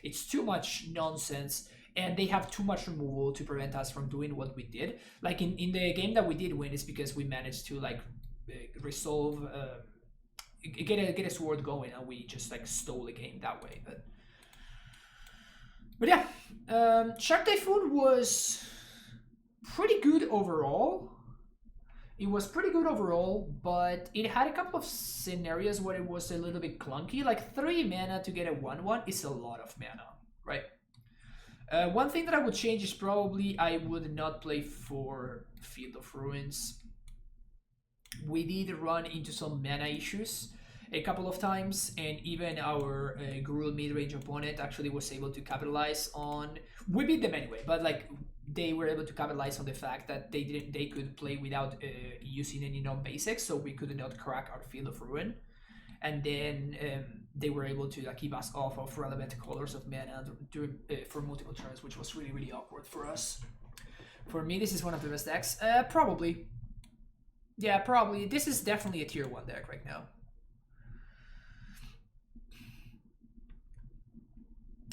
It's too much nonsense. And they have too much removal to prevent us from doing what we did. Like in the game that we did win, it's because we managed to like resolve, get a sword going, and we just like stole the game that way. But yeah, Shark Typhoon was pretty good overall. It was pretty good overall, but it had a couple of scenarios where it was a little bit clunky. Like 3 mana to get a 1/1 is a lot of mana, right? One thing that I would change is probably I would not play for Field of Ruins. We did run into some mana issues a couple of times, and even our Gruul mid-range opponent actually was able to capitalize on. We beat them anyway, but like they were able to capitalize on the fact that they could play without using any non-basics, so we could not crack our Field of Ruin. And then they were able to keep us off of relevant colors of mana for multiple turns, which was really awkward for us. For me, this is one of the best decks. Probably. Yeah, probably. This is definitely a tier 1 deck right now.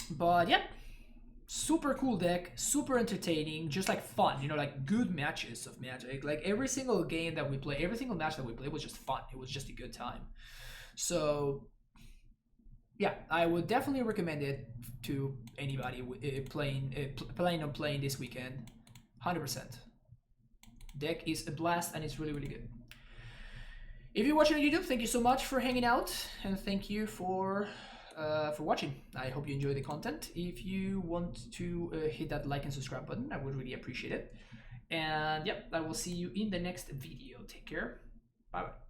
But yeah, super cool deck, super entertaining, just like fun, you know, like good matches of Magic. Like every single game that we play, every single match that we play was just fun. It was just a good time. So yeah, I would definitely recommend it to anybody planning on playing this weekend. 100%. Deck is a blast and it's really good. If you're watching on YouTube, thank you so much for hanging out, and thank you for watching. I hope you enjoy the content. If you want to hit that like and subscribe button, I would really appreciate it. And yep, I will see you in the next video. Take care. Bye bye.